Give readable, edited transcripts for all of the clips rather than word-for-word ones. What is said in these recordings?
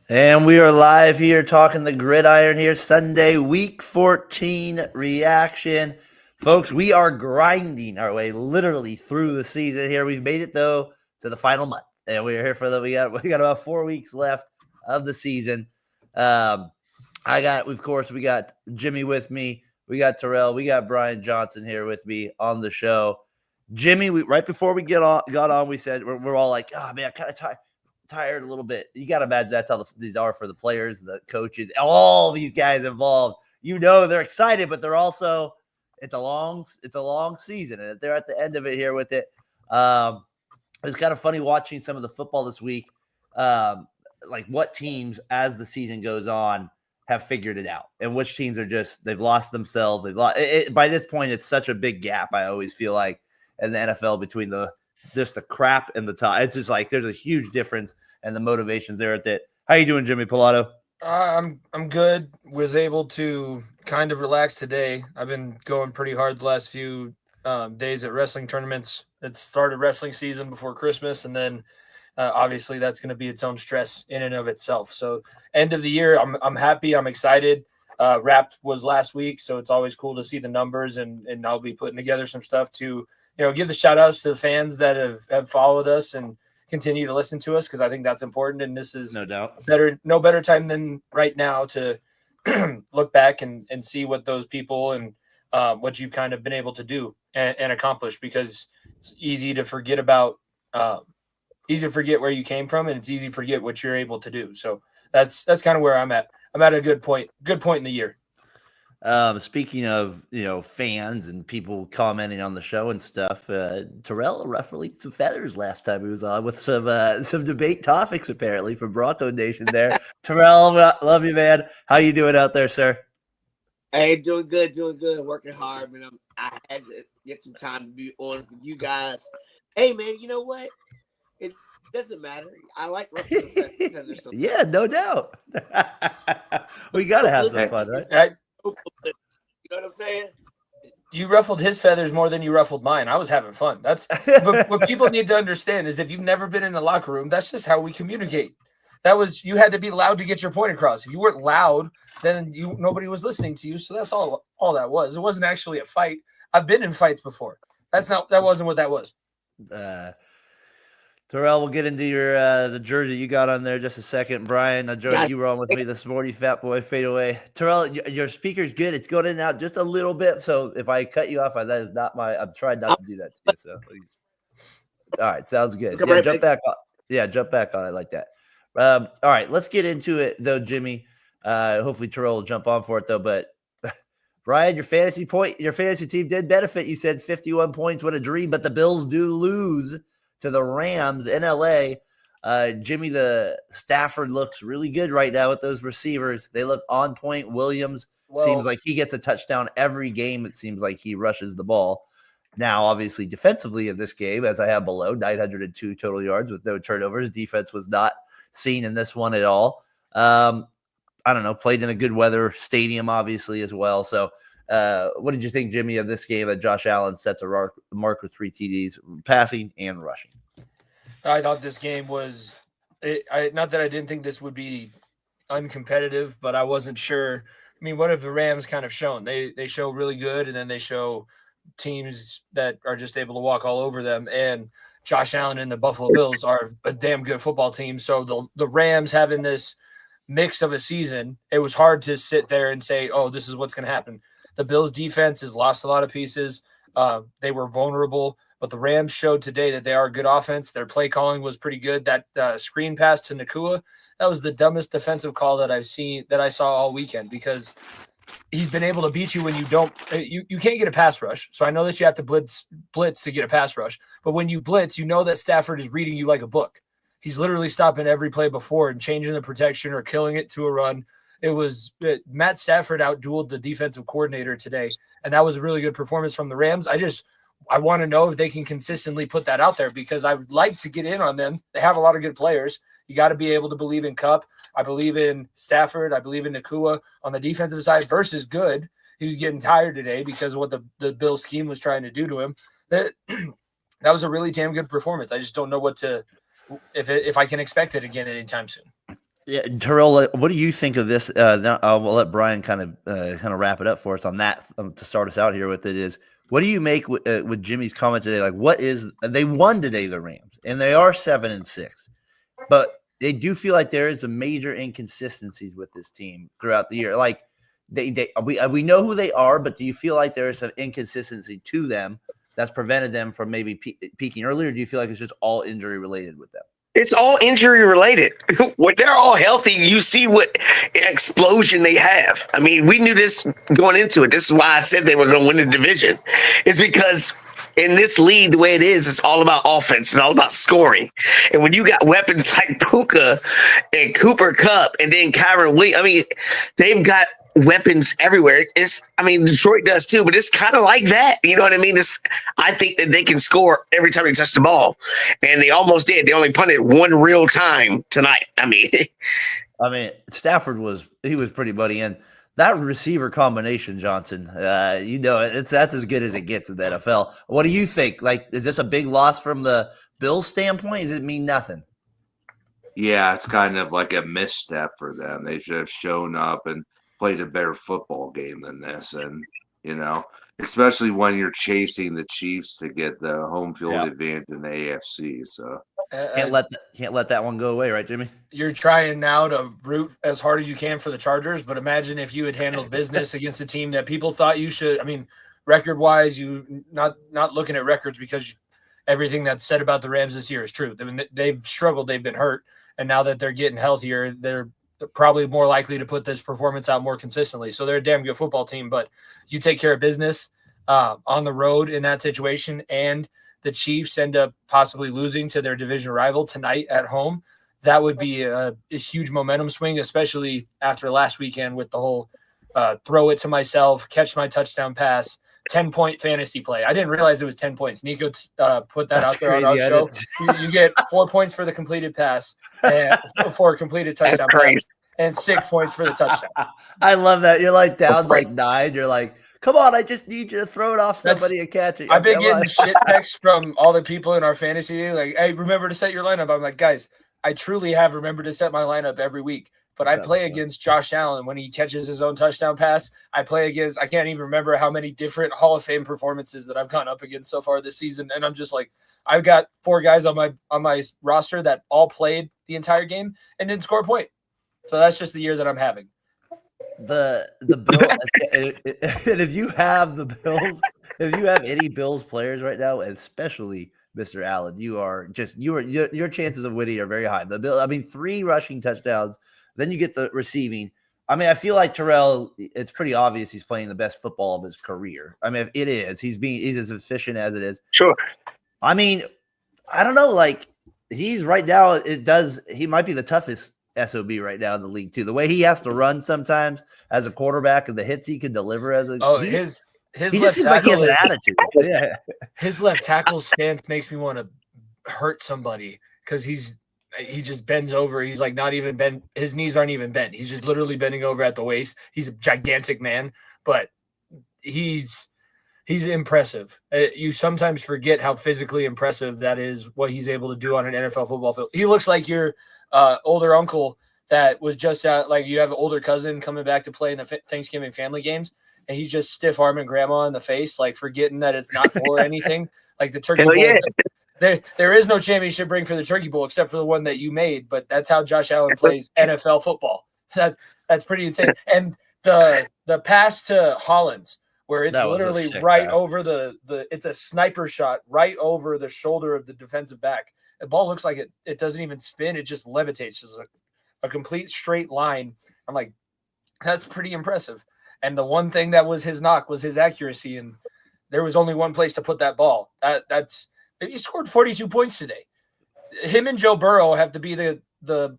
And we are live here talking the gridiron here, Sunday, week 14 reaction. Folks, we are grinding our way literally through the season here. We've made it, though, to the final month. And we're here for we got about 4 weeks left of the season. Of course, we got Jimmy with me. We got Terrell. We got Brian Johnson here with me on the show. Jimmy, right before we got on, we said we're all like, oh, man, kind of tired a little bit. You got to imagine that's how these are for the players, the coaches, all these guys involved. They're excited, but they're also it's a long season, and they're at the end of it here with it. It was kind of funny watching some of the football this week. Like what teams, as the season goes on, have figured it out, and which teams are they've lost themselves. They've lost by this point. It's such a big gap. I always feel like in the NFL between the crap and the top. It's just like there's a huge difference, and the motivations there at that. How you doing, Jimmy Pilato? I'm good. Was able to kind of relax today. I've been going pretty hard the last few days at wrestling tournaments. It started wrestling season before Christmas, and then obviously that's going to be its own stress in and of itself. So end of the year, I'm happy. I'm excited. Wrapped was last week, so it's always cool to see the numbers, and I'll be putting together some stuff to give the shout outs to the fans that have followed us and continue to listen to us, because I think that's important. And this is no doubt no better time than right now to look back and see what those people and what you've kind of been able to do and accomplish, because it's easy to forget where you came from, and it's easy to forget what you're able to do. So that's kind of where I'm at. I'm at a good point in the year. Speaking of fans and people commenting on the show and stuff, Terrell ruffled some feathers last time he was on with some debate topics apparently from Bronco Nation there. Terrell, love you, man. How you doing out there, sir? Hey, doing good, working hard, man. I had to get some time to be on with you guys. Hey, man, you know what? It doesn't matter. I like ruffling feathers sometimes. Yeah, no doubt. We gotta have some fun, right? You know what I'm saying? You ruffled his feathers more than you ruffled mine. I was having fun. That's what people need to understand is if you've never been in a locker room, that's just how we communicate. You had to be loud to get your point across. If you weren't loud, then nobody was listening to you. So that's all that was. It wasn't actually a fight. I've been in fights before. That wasn't what that was. Terrell, we'll get into your the jersey you got on there just a second. Brian, you were on with me this morning, fat boy fade away. Terrell, your speaker's good. It's going in and out just a little bit. So if I cut you off, that is not I'm trying not to do that to you. So, all right, sounds good. Yeah, jump back on. Yeah, jump back on. I like that. All right, let's get into it though, Jimmy. Hopefully Terrell will jump on for it though. But Brian, your fantasy team did benefit. You said 51 points, what a dream. But the Bills do lose to the Rams in LA. Jimmy, the Stafford looks really good right now with those receivers. They look on point. Williams seems like he gets a touchdown every game. It seems like he rushes the ball. Now, obviously, defensively in this game, as I have below, 902 total yards with no turnovers. Defense was not seen in this one at all. I don't know, played in a good weather stadium, obviously, as well. So what did you think, Jimmy, of this game that Josh Allen sets a mark with 3 TDs, passing and rushing? I thought this game was not that I didn't think this would be uncompetitive, but I wasn't sure. I mean, what have the Rams kind of shown? They show really good, and then they show teams that are just able to walk all over them. And Josh Allen and the Buffalo Bills are a damn good football team. So the Rams having this mix of a season, it was hard to sit there and say, oh, this is what's going to happen. The Bills defense has lost a lot of pieces. They were vulnerable, but the Rams showed today that they are a good offense. Their play calling was pretty good. That screen pass to Nakua, that was the dumbest defensive call that I saw all weekend, because he's been able to beat you when you don't. You can't get a pass rush. So I know that you have to blitz to get a pass rush, but when you blitz, you know that Stafford is reading you like a book. He's literally stopping every play before and changing the protection or killing it to a run. Matt Stafford outdueled the defensive coordinator today, and that was a really good performance from the Rams. I want to know if they can consistently put that out there, because I would like to get in on them. They have a lot of good players. You got to be able to believe in Kupp. I believe in Stafford. I believe in Nakua on the defensive side versus good. He was getting tired today because of what the Bill scheme was trying to do to him. That was a really damn good performance. I just don't know if I can expect it again anytime soon. Yeah, Terrell, what do you think of this? Now I'll let Brian kind of wrap it up for us on that to start us out here with it is. What do you make with Jimmy's comment today? Like, what is they won today, the Rams, and they are 7-6, but they do feel like there is some major inconsistencies with this team throughout the year. Like, we know who they are, but do you feel like there is some inconsistency to them that's prevented them from maybe peaking earlier? Or do you feel like it's just all injury related with them? It's all injury related. When they're all healthy, you see what explosion they have. I mean, we knew this going into it. This is why I said they were going to win the division. It's because in this league, the way it is, it's all about offense. It's all about scoring. And when you got weapons like Puka and Cooper Kupp and then Kyron Williams, I mean, they've got weapons everywhere. Detroit does too, but it's kind of like that. You know what I mean? I think that they can score every time they touch the ball, and they almost did. They only punted one real time tonight. I mean, Stafford was pretty buddy, and that receiver combination, Johnson. That's as good as it gets in the NFL. What do you think? Like, is this a big loss from the Bills' standpoint? Does it mean nothing? Yeah, it's kind of like a misstep for them. They should have shown up and played a better football game than this, and especially when you're chasing the Chiefs to get the home field advantage in the AFC. So can't let that one go away, right, Jimmy? You're trying now to root as hard as you can for the Chargers, but imagine if you had handled business against a team that people thought you should. I mean, record-wise, you not looking at records because everything that's said about the Rams this year is true. I mean, they've struggled, they've been hurt, and now that they're getting healthier, they're probably more likely to put this performance out more consistently. So they're a damn good football team, but you take care of business on the road in that situation, and the Chiefs end up possibly losing to their division rival tonight at home. That would be a huge momentum swing, especially after last weekend with the whole throw it to myself, catch my touchdown pass, 10-point fantasy play. I didn't realize it was 10 points. Nico put that out there crazy, on our show. You get 4 points for the completed pass and for a completed touchdown pass, and 6 points for the touchdown. I love that. You're like down like 9. You're like, come on, I just need you to throw it off somebody and catch it. I've been getting shit texts from all the people in our fantasy like, hey, remember to set your lineup. I'm like, guys, I truly have remembered to set my lineup every week. But I play against Josh Allen when he catches his own touchdown pass. I can't even remember how many different Hall of Fame performances that I've gone up against so far this season. And I'm just like, I've got 4 guys on my roster that all played the entire game and didn't score a point. So that's just the year that I'm having. The Bills, and if you have the Bills, if you have any Bills players right now, especially Mr. Allen, your chances of winning are very high. The Bill, 3 rushing touchdowns. Then you get the receiving. I feel like Terrell, it's pretty obvious he's playing the best football of his career. It is. He's as efficient as it is. Sure. I don't know. Like, he's right now, he might be the toughest SOB right now in the league, too. The way he has to run sometimes as a quarterback and the hits he can deliver as a his he left just like he has tackle an attitude. Yeah. His left tackle stance makes me want to hurt somebody because he just bends over. He's like not even bent. His knees aren't even bent. He's just literally bending over at the waist. He's a gigantic man, but he's impressive. You sometimes forget how physically impressive that is, what he's able to do on an NFL football field. He looks like your older uncle that was just out, like you have an older cousin coming back to play in the Thanksgiving family games, and he's just stiff arming grandma in the face, like forgetting that it's not for anything. Like the turkey bowl. Yeah. There is no championship ring for the Turkey Bowl except for the one that you made, but that's how Josh Allen plays NFL football. That's pretty insane. And the pass to Hollins, where it's literally right over it's a sniper shot right over the shoulder of the defensive back. The ball looks like it doesn't even spin; it just levitates, just a complete straight line. I'm like, that's pretty impressive. And the one thing that was his knock was his accuracy, and there was only one place to put that ball. That's he scored 42 points today. Him and Joe Burrow have to be the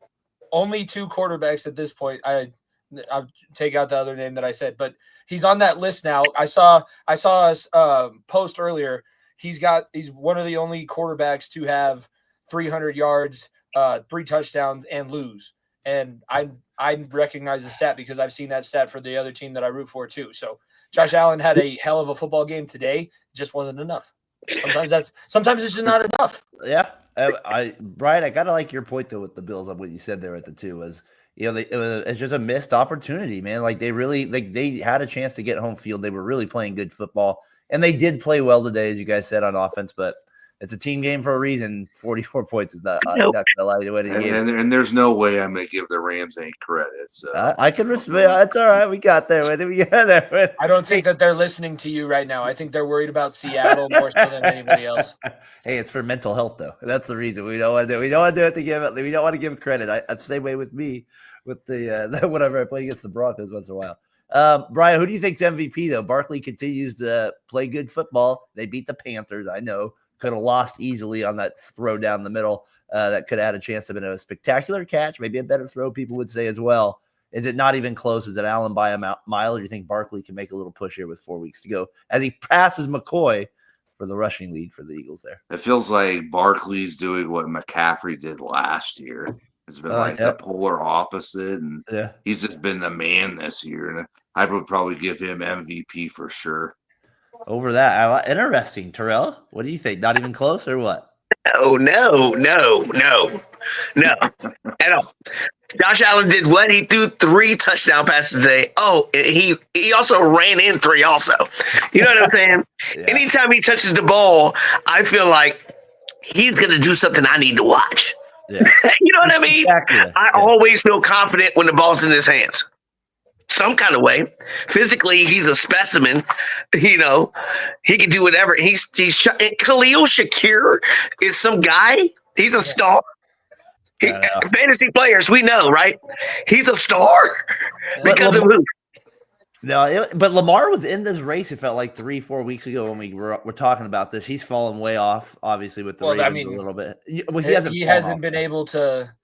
only 2 quarterbacks at this point. I'll take out the other name that I said, but he's on that list now. I saw us post earlier. He's one of the only quarterbacks to have 300 yards, 3 touchdowns, and lose. And I recognize the stat because I've seen that stat for the other team that I root for too. So Josh Allen had a hell of a football game today. Just wasn't enough. Sometimes it's just not enough. Yeah, Brian, I gotta like your point though with the Bills on what you said there at the two was, it's just a missed opportunity, man. Like they had a chance to get home field. They were really playing good football, and they did play well today, as you guys said on offense. But it's a team game for a reason. 44 points is not gonna allow you to win a game. And there's no way I'm gonna give the Rams any credit. So I can respect. That's all right. We got there with it. We got there with. I don't think that they're listening to you right now. I think they're worried about Seattle more so than anybody else. Hey, it's for mental health though. That's the reason we don't want to do. We don't want to do it to give it. We don't want to give credit. I'd same way with me with the whatever I play against the Broncos once in a while. Brian, who do you think's MVP though? Barkley continues to play good football. They beat the Panthers. I know. Could have lost easily on that throw down the middle. That could have had a chance to have been a spectacular catch, maybe a better throw, people would say as well. Is it not even close? Is it Allen by a mile, or do you think Barkley can make a little push here with 4 weeks to go as he passes McCoy for the rushing lead for the Eagles there? it feels like Barkley's doing what McCaffrey did last year. It's been the polar opposite, and he's just been the man this year. And I would probably give him MVP for sure. Over that, interesting. Terrell, what do you think? Not even close, or what? No. At all. Josh Allen did what? He threw 3 touchdown passes today. Oh, he also ran in 3 also. You know what I'm saying? Yeah. Anytime he touches the ball, I feel like he's going to do something I need to watch. Yeah. You know what I mean? I always feel confident when the ball's in his hands. Some kind of way. Physically, he's a specimen. He can do whatever. He's Khalil Shakir is some guy. He's a star. Fantasy players, we know, right? He's a star because of who? No, but Lamar was in this race. It felt like 3-4 weeks ago when we were talking about this. He's fallen way off, obviously, with the Ravens a little bit. Well, he hasn't been able to,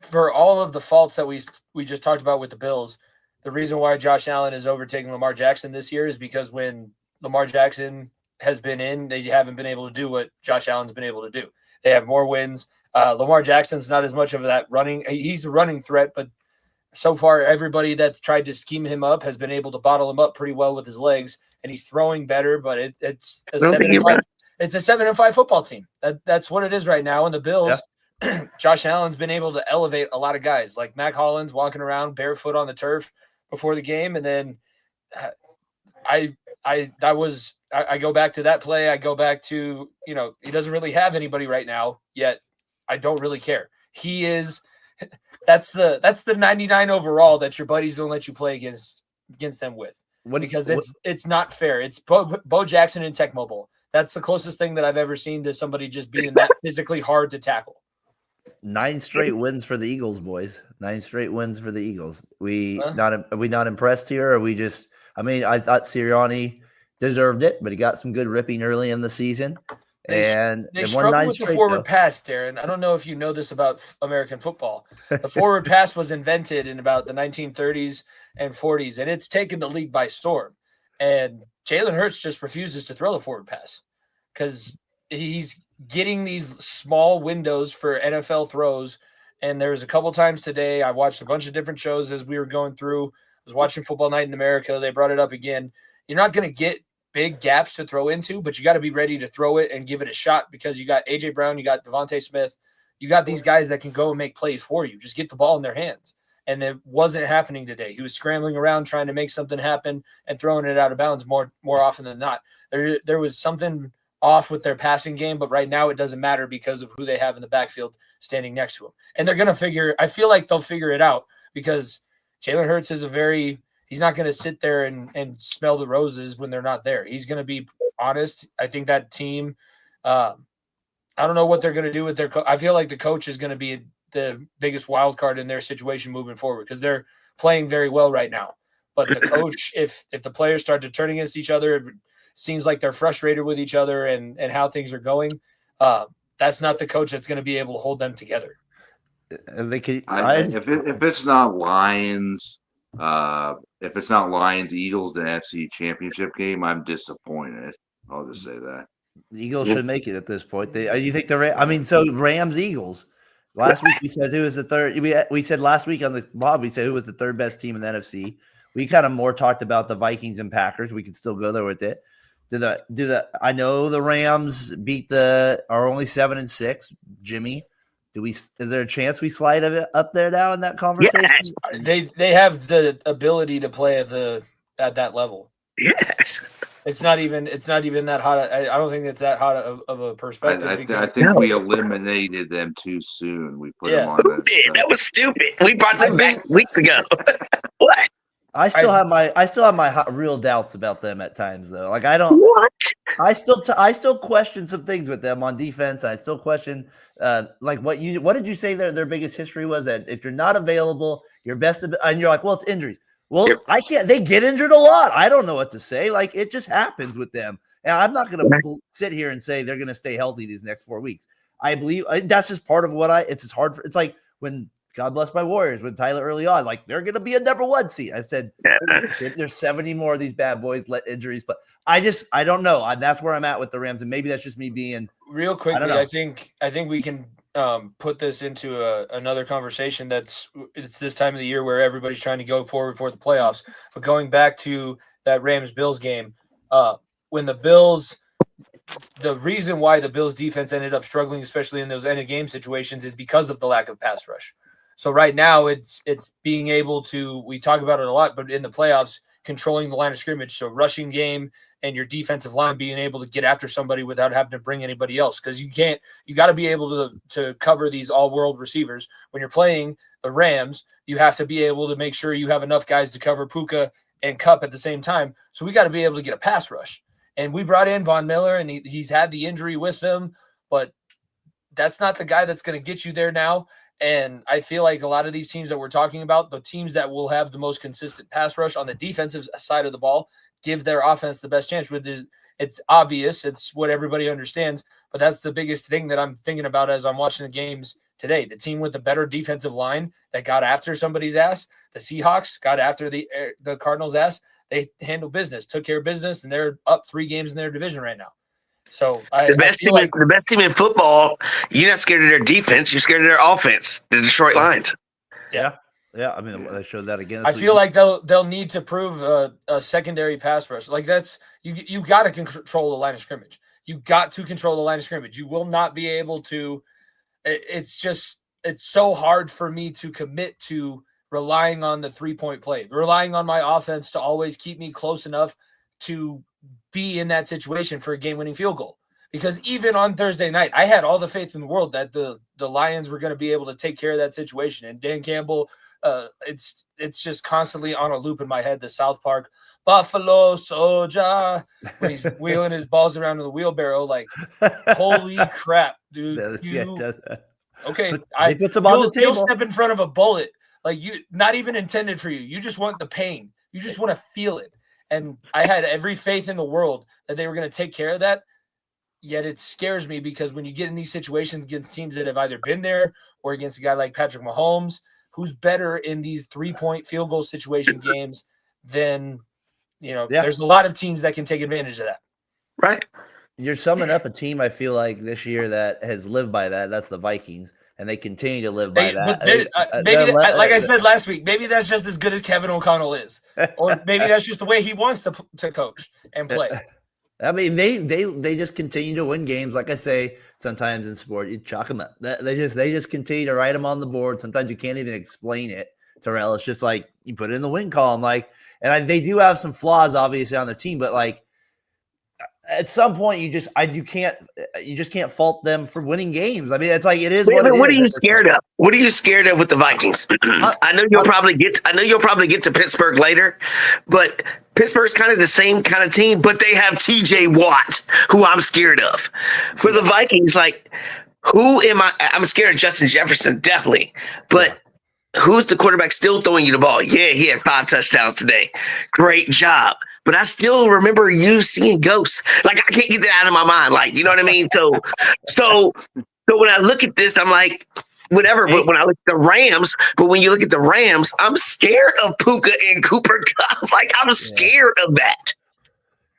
for all of the faults that we just talked about with the Bills. The reason why Josh Allen is overtaking Lamar Jackson this year is because when Lamar Jackson has been in, they haven't been able to do what Josh Allen's been able to do. They have more wins. Lamar Jackson's not as much of that running. He's a running threat, but so far everybody that's tried to scheme him up has been able to bottle him up pretty well with his legs, and he's throwing better. But it's a 7-5 football team. That's what it is right now. And the Bills, Josh Allen's been able to elevate a lot of guys like Mac Hollins walking around barefoot on the turf before the game, and then I go back to that play. I go back to, he doesn't really have anybody right now, yet I don't really care. He is that's the 99 overall that your buddies don't let you play against them with. Because it's not fair. It's Bo Jackson and Tech Mobile. That's the closest thing that I've ever seen to somebody just being that physically hard to tackle. 9 straight wins for the Eagles, boys. 9 straight wins for the Eagles. Are we not impressed here? Or we just? I mean, I thought Sirianni deserved it, but he got some good ripping early in the season. They struggled with the forward pass, Darren. I don't know if you know this about American football. The forward pass was invented in about the 1930s and 40s, and it's taken the league by storm. And Jalen Hurts just refuses to throw the forward pass because he's getting these small windows for NFL throws. And there was a couple times today, I watched a bunch of different shows as we were going through. I was watching Football Night in America. They brought it up again. You're not going to get big gaps to throw into, but you got to be ready to throw it and give it a shot because you got A.J. Brown, you got Devontae Smith, you got these guys that can go and make plays for you. Just get the ball in their hands. And it wasn't happening today. He was scrambling around trying to make something happen and throwing it out of bounds more often than not. There was something off with their passing game, but right now it doesn't matter because of who they have in the backfield standing next to him. And they're going to I feel like they'll figure it out because Jalen Hurts is he's not going to sit there and smell the roses when they're not there. He's going to be honest. I think that team, I don't know what they're going to do with their I feel like the coach is going to be the biggest wild card in their situation moving forward because they're playing very well right now. But the coach, if the players start to turn against each other, it seems like they're frustrated with each other and how things are going. That's not the coach that's going to be able to hold them together. If it's not Lions, Eagles, the NFC Championship game, I'm disappointed. I'll just say that the Eagles should make it at this point. You think Rams, Eagles. Last week we said who was the third. We said last week on the Bob, we said who was the third best team in the NFC. We kind of more talked about the Vikings and Packers. We could still go there with it. I know the Rams are only 7-6. Jimmy, is there a chance we slide up there now in that conversation? Yes. They have the ability to play at that level. Yes. It's not even that hot. I don't think it's that hot of a perspective. I think we eliminated them too soon. We put them on Who did? That was stupid. We brought them back weeks ago. What? I still have my real doubts about them at times, though. Like What? I still question some things with them on defense. I still question what did you say their biggest history was, that if you're not available, your best, and you're like, well, it's injuries. Well, yep. I can't. They get injured a lot. I don't know what to say. Like, it just happens with them. And I'm not going to sit here and say they're going to stay healthy these next 4 weeks. I believe that's just part of what it's just hard. It's like when, God bless my Warriors, when Tyler early on, like, they're going to be a number 1 seed. I said, there's 70 more of these bad boys, let injuries. But I don't know. That's where I'm at with the Rams. And maybe that's just me being real quickly. I think we can put this into another conversation. It's this time of the year where everybody's trying to go forward for the playoffs. But going back to that Rams-Bills game, when the reason why the Bills defense ended up struggling, especially in those end of game situations, is because of the lack of pass rush. So right now it's being able to, we talk about it a lot, but in the playoffs, controlling the line of scrimmage. So rushing game and your defensive line being able to get after somebody without having to bring anybody else. Because you got to be able to cover these all-world receivers. When you're playing the Rams, you have to be able to make sure you have enough guys to cover Puka and Kupp at the same time. So we got to be able to get a pass rush. And we brought in Von Miller, and he's had the injury with them, but that's not the guy that's going to get you there now. And I feel like a lot of these teams that we're talking about, the teams that will have the most consistent pass rush on the defensive side of the ball, give their offense the best chance. It's obvious. It's what everybody understands. But that's the biggest thing that I'm thinking about as I'm watching the games today. The team with the better defensive line that got after somebody's ass, the Seahawks got after the Cardinals' ass. They handled business, took care of business, and they're up 3 games in their division right now. So the best team in football, you're not scared of their defense. You're scared of their offense, the Detroit Lions. Yeah. I mean, they showed that again. I feel like they'll need to prove a secondary pass rush. Like, that's you got to control the line of scrimmage. You got to control the line of scrimmage. You will not be able to. It's so hard for me to commit to relying on the 3-point play, relying on my offense to always keep me close enough to be in that situation for a game-winning field goal. Because even on Thursday night, I had all the faith in the world that the Lions were going to be able to take care of that situation. And Dan Campbell, it's just constantly on a loop in my head, the South Park Buffalo Soldier, when he's wheeling his balls around in the wheelbarrow, like, holy crap, dude. Okay, he puts them on the table. You'll step in front of a bullet, like, not even intended for you. You just want the pain. You just want to feel it. And I had every faith in the world that they were going to take care of that. Yet it scares me because when you get in these situations against teams that have either been there or against a guy like Patrick Mahomes, who's better in these 3-point field goal situation games than, there's a lot of teams that can take advantage of that. Right. You're summing up a team, I feel like, this year that has lived by that. That's the Vikings. And they continue to live by that. Like I said last week, maybe that's just as good as Kevin O'Connell is. Or maybe that's just the way he wants to coach and play. I mean, they just continue to win games. Like I say, sometimes in sport, you chalk them up. They just continue to write them on the board. Sometimes you can't even explain it, Terrell. It's just like you put it in the win column. They do have some flaws, obviously, on their team, but like, at some point, you just can't fault them for winning games. I mean, it's like it is. What are you scared of? What are you scared of with the Vikings? I know you'll probably get to Pittsburgh later, but Pittsburgh's kind of the same kind of team. But they have T.J. Watt, who I'm scared of. For the Vikings, like, who am I? I'm scared of Justin Jefferson, definitely, but. Who's the quarterback still throwing you the ball? Yeah, he had 5 touchdowns today. Great job. But I still remember you seeing ghosts. Like, I can't get that out of my mind. Like, you know what I mean? So when I look at this, I'm like, whatever. But when I look at the Rams, when you look at the Rams, I'm scared of Puka and Cooper Kupp. Like, I'm scared of that.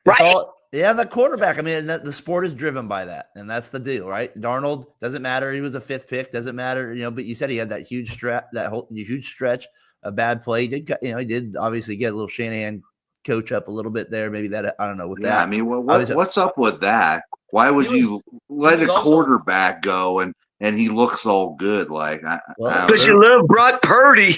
Right? The quarterback. I mean, the sport is driven by that, and that's the deal, right? Darnold, doesn't matter. He was a 5th pick. Doesn't matter, But you said he had that huge stretch, a bad play. He did obviously get a little Shanahan coach up a little bit there. Maybe that I don't know with Yeah, that. I mean, what's up with that? Why would you let a quarterback go and he looks all good? Like, because you love Brock Purdy.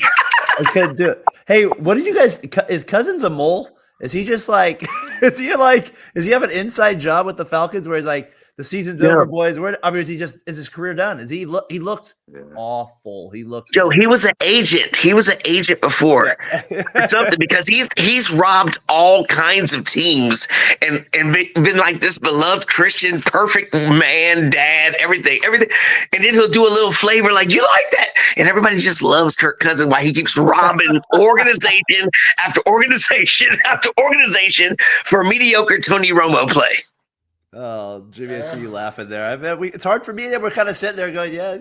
I couldn't do it. Hey, what did you guys? Is Cousins a mole? Is he just like? Does he have an inside job with the Falcons where he's like, the season's over, boys? Is his career done? He looks awful. He looks. Joe, he was an agent. He was an agent before or something because he's robbed all kinds of teams and been like this beloved Christian, perfect man, dad, everything. And then he'll do a little flavor like, you like that? And everybody just loves Kirk Cousins while he keeps robbing organization after organization after organization for mediocre Tony Romo play. Oh, Jimmy, I see you laughing there. It's hard for me that we're kind of sitting there going, yeah.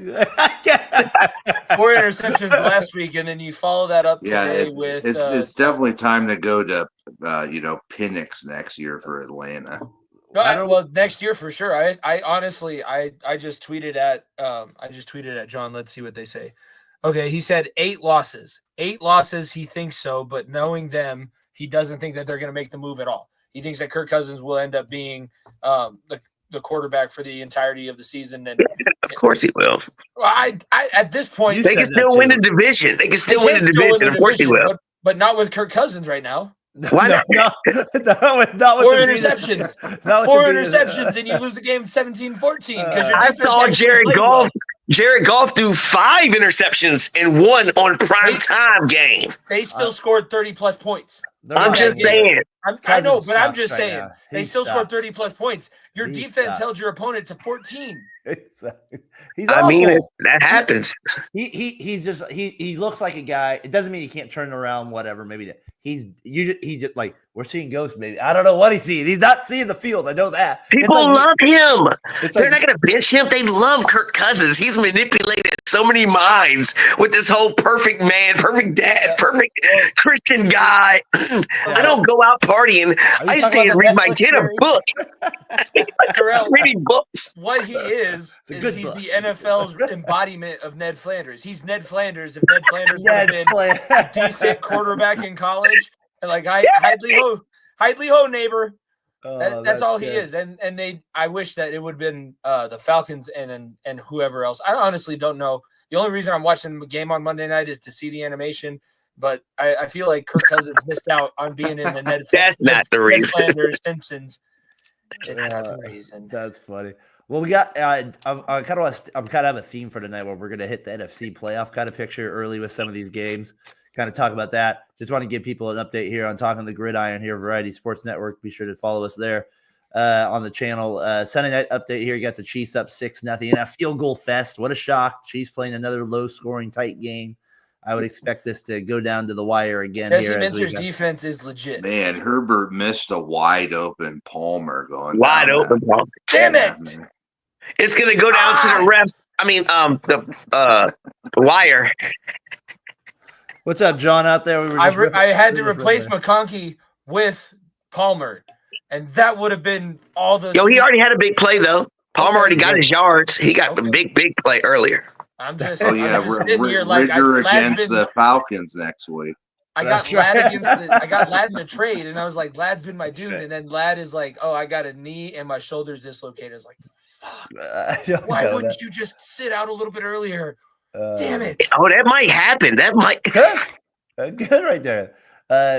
4 interceptions last week, and then you follow that up today with. It's definitely time to go to Penix next year for Atlanta. Well, next year for sure. I honestly just tweeted at John. Let's see what they say. Okay, he said 8 losses. 8 losses. He thinks so, but knowing them, he doesn't think that they're going to make the move at all. He thinks that Kirk Cousins will end up being the quarterback for the entirety of the season. And of course he will. I at this point, they can still win the division. They can still win the division. Of course he will. But not with Kirk Cousins right now. Why not? Not with 4 interceptions. 4 interceptions, and you lose the game 17-14. I saw Jared Goff threw 5 interceptions and 1 on prime time game. They still scored 30-plus points. I'm just saying. I know, but I'm just saying. They still scored 30-plus points. Your defense held your opponent to 14. He's I mean, that happens. He looks like a guy. It doesn't mean he can't turn around. Whatever, maybe he just like we're seeing ghosts. Maybe I don't know what he's seeing. He's not seeing the field. I know that people love him. They're not going to bench him. They love Kirk Cousins. He's manipulated so many minds with this whole perfect man, perfect dad, perfect Christian guy. I don't go out partying. I stay and read my kid a book. Reading books. What he is he's the NFL's embodiment of Ned Flanders. He's Ned Flanders if Ned Flanders would have been a decent quarterback in college. And like Hidley ho, neighbor. That's all he is. And I wish that it would have been the Falcons and whoever else. I honestly don't know. The only reason I'm watching the game on Monday night is to see the animation. But I feel like Kirk Cousins missed out on being in the Ned. That's not the reason. Flanders Simpsons. It's not the reason. That's funny. Well, we got. I'm kind of have a theme for tonight where we're going to hit the NFC playoff kind of picture early with some of these games. Kind of talk about that. Just want to give people an update here on Talkin the Gridiron here, Variety Sports Network. Be sure to follow us there on the channel. Sunday night update here. You got the Chiefs up 6-0 in a field goal fest. What a shock! Chiefs playing another low-scoring, tight game. I would expect this to go down to the wire again. Jesse Minter's defense is legit. Man, Herbert missed a wide open Palmer going wide open Palmer. Damn it! It's gonna go down to the refs. I mean, the wire. What's up, John? Out there, I had to replace McConkey with Palmer, and that would have been all the. He already had a big play though. Palmer already got his yards. He got a big play earlier. I'm just sitting here like Ridger against the Falcons next week. I got Ladd in the trade, and I was like, Ladd's been my dude, and then Ladd is like, oh, I got a knee and my shoulder's dislocated. I was like, fuck. Why wouldn't you just sit out a little bit earlier? Damn it. Oh, that might happen. That might. Good right there.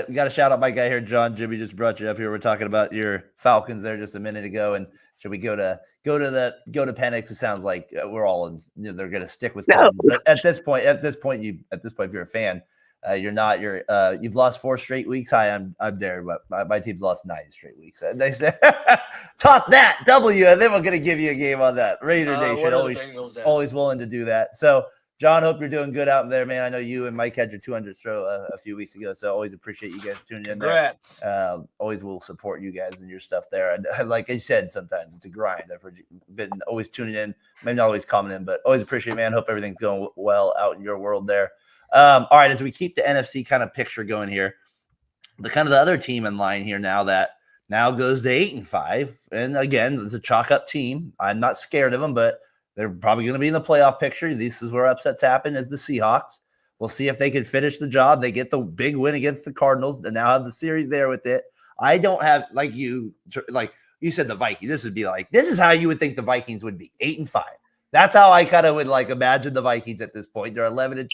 We got to shout out my guy here, John. Jimmy just brought you up here. We're talking about your Falcons there just a minute ago, and should we go to Penix? It sounds like we're all in. They're going to stick with. No. But at this point, if you're a fan, you're not. You've lost 4 straight weeks. Hi, I'm there, but my team's lost 9 straight weeks. And they said, "Top that W," and then we're going to give you a game on that. Raider Nation always willing to do that. So, John, hope you're doing good out there, man. I know you and Mike had your 200th throw a few weeks ago, so always appreciate you guys tuning in there. Always will support you guys and your stuff there. And like I said, sometimes it's a grind. I've heard you've been always tuning in, maybe not always coming in, but always appreciate it, man. Hope everything's going well out in your world there. All right, as we keep the NFC kind of picture going here, the other team in line here now goes to 8-5, and again, it's a chalk up team. I'm not scared of them, but they're probably going to be in the playoff picture. This is where upsets happen. Is the Seahawks We'll see if they can finish the job. They get the big win against the Cardinals and now have the series there with it. I don't have like you said the Vikings. This is how you would think the Vikings would be 8-5. That's how I kind of would like imagine the Vikings at this point. They're 11-2.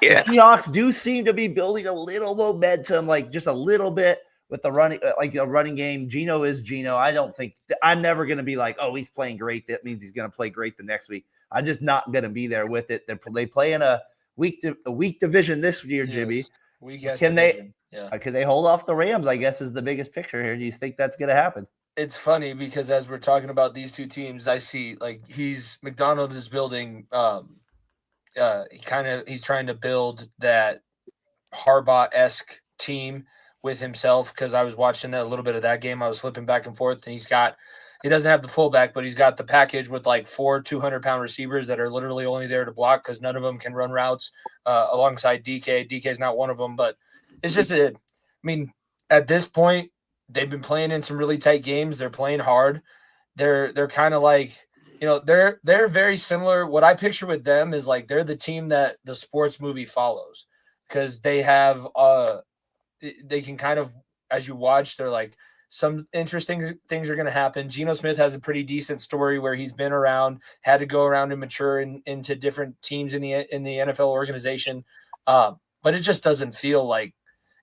Yeah. The Seahawks do seem to be building a little momentum, like just a little bit with the running, like a running game. Geno is Geno. I'm never going to be like, oh, he's playing great. That means he's going to play great the next week. I'm just not going to be there with it. They play in a weak division this year, Jimmy. Can they hold off the Rams? I guess is the biggest picture here. Do you think that's going to happen? It's funny because as we're talking about these two teams, I see like McDonald is building. He's trying to build that Harbaugh-esque team with himself because I was watching a little bit of that game. I was flipping back and forth, and he doesn't have the fullback, but he's got the package with like 4 200-pound receivers that are literally only there to block because none of them can run routes alongside DK. DK is not one of them, but it's just at this point, they've been playing in some really tight games. They're playing hard. They're kind of like, they're very similar. What I picture with them is like they're the team that the sports movie follows because they have they can kind of, as you watch, they're like some interesting things are going to happen. Geno Smith has a pretty decent story where he's been around, had to go around and mature into different teams in the NFL organization. But it just doesn't feel like,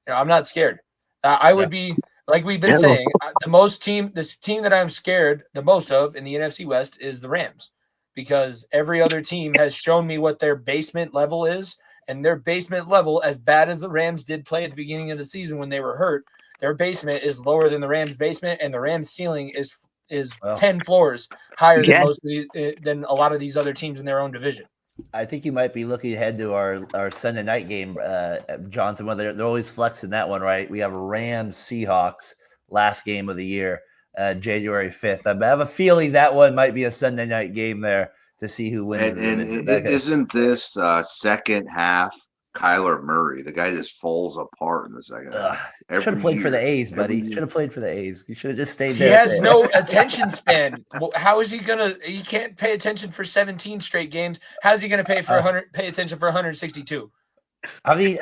I'm not scared. I would be, like we've been saying, this team that I'm scared the most of in the NFC West is the Rams, because every other team has shown me what their basement level is, and their basement level, as bad as the Rams did play at the beginning of the season when they were hurt, their basement is lower than the Rams' basement, and the Rams' ceiling is 10 floors higher than a lot of these other teams in their own division. I think you might be looking ahead to our Sunday night game, Johnson. Whether they're always flexing that one, right? We have Rams Seahawks last game of the year, January 5th. I have a feeling that one might be a Sunday night game there to see who wins. And isn't this second half Kyler Murray? The guy just falls apart in the second half. Should have played for the A's, buddy. Should have played for the A's. You should have just stayed there. He has no attention span. How is he gonna? He can't pay attention for 17 straight games. How's he gonna pay attention for 162? I mean,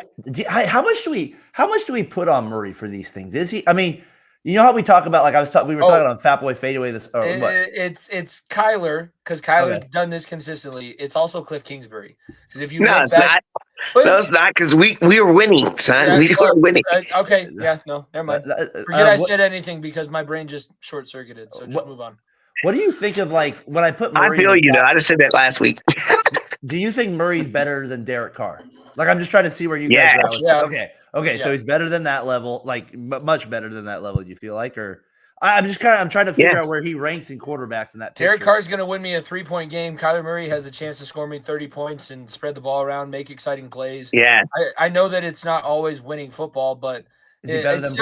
how much do we put on Murray for these things? Is he? I mean, you know how we talk about, like we were talking on Fat Boy Fadeaway this. It's Kyler, because Kyler's done this consistently. it's also Cliff Kingsbury, because if you it's not. No, it's not, because we were winning, son. We were winning. Okay, no, never mind. Forget I said anything because my brain just short circuited. So just move on. What do you think of like when I put Murray? I feel I just said that last week. Do you think Murray's better than Derek Carr? Like, I'm just trying to see where you guys are. Yeah. Okay. So he's better than that level, like much better than that level. Do you feel like, or I'm trying to figure out where he ranks in quarterbacks in that. Derek Carr's going to win me a 3-point game. Kyler Murray has a chance to score me 30 points and spread the ball around, make exciting plays. Yeah, I know that it's not always winning football, but it's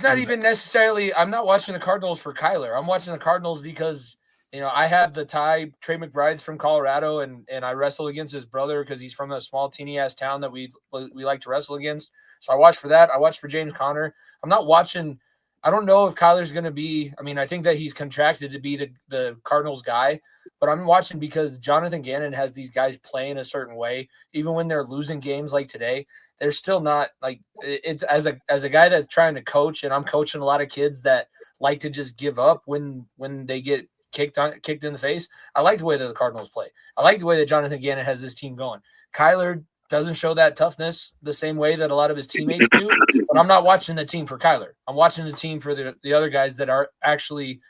not even necessarily. I'm not watching the Cardinals for Kyler. I'm watching the Cardinals because I have the tie. Trey McBride's from Colorado, and I wrestle against his brother because he's from a small teeny ass town that we like to wrestle against. So I watch for that. I watch for James Conner. I'm not watching. I don't know if Kyler's going to be. I mean, I think that he's contracted to be the Cardinals guy, but I'm watching because Jonathan Gannon has these guys playing a certain way. Even when they're losing games like today, they're still not like it's as a guy that's trying to coach, and I'm coaching a lot of kids that like to just give up when they get kicked in the face. I like the way that the Cardinals play. I like the way that Jonathan Gannon has this team going. Kyler doesn't show that toughness the same way that a lot of his teammates do, but I'm not watching the team for Kyler. I'm watching the team for the other guys that are actually,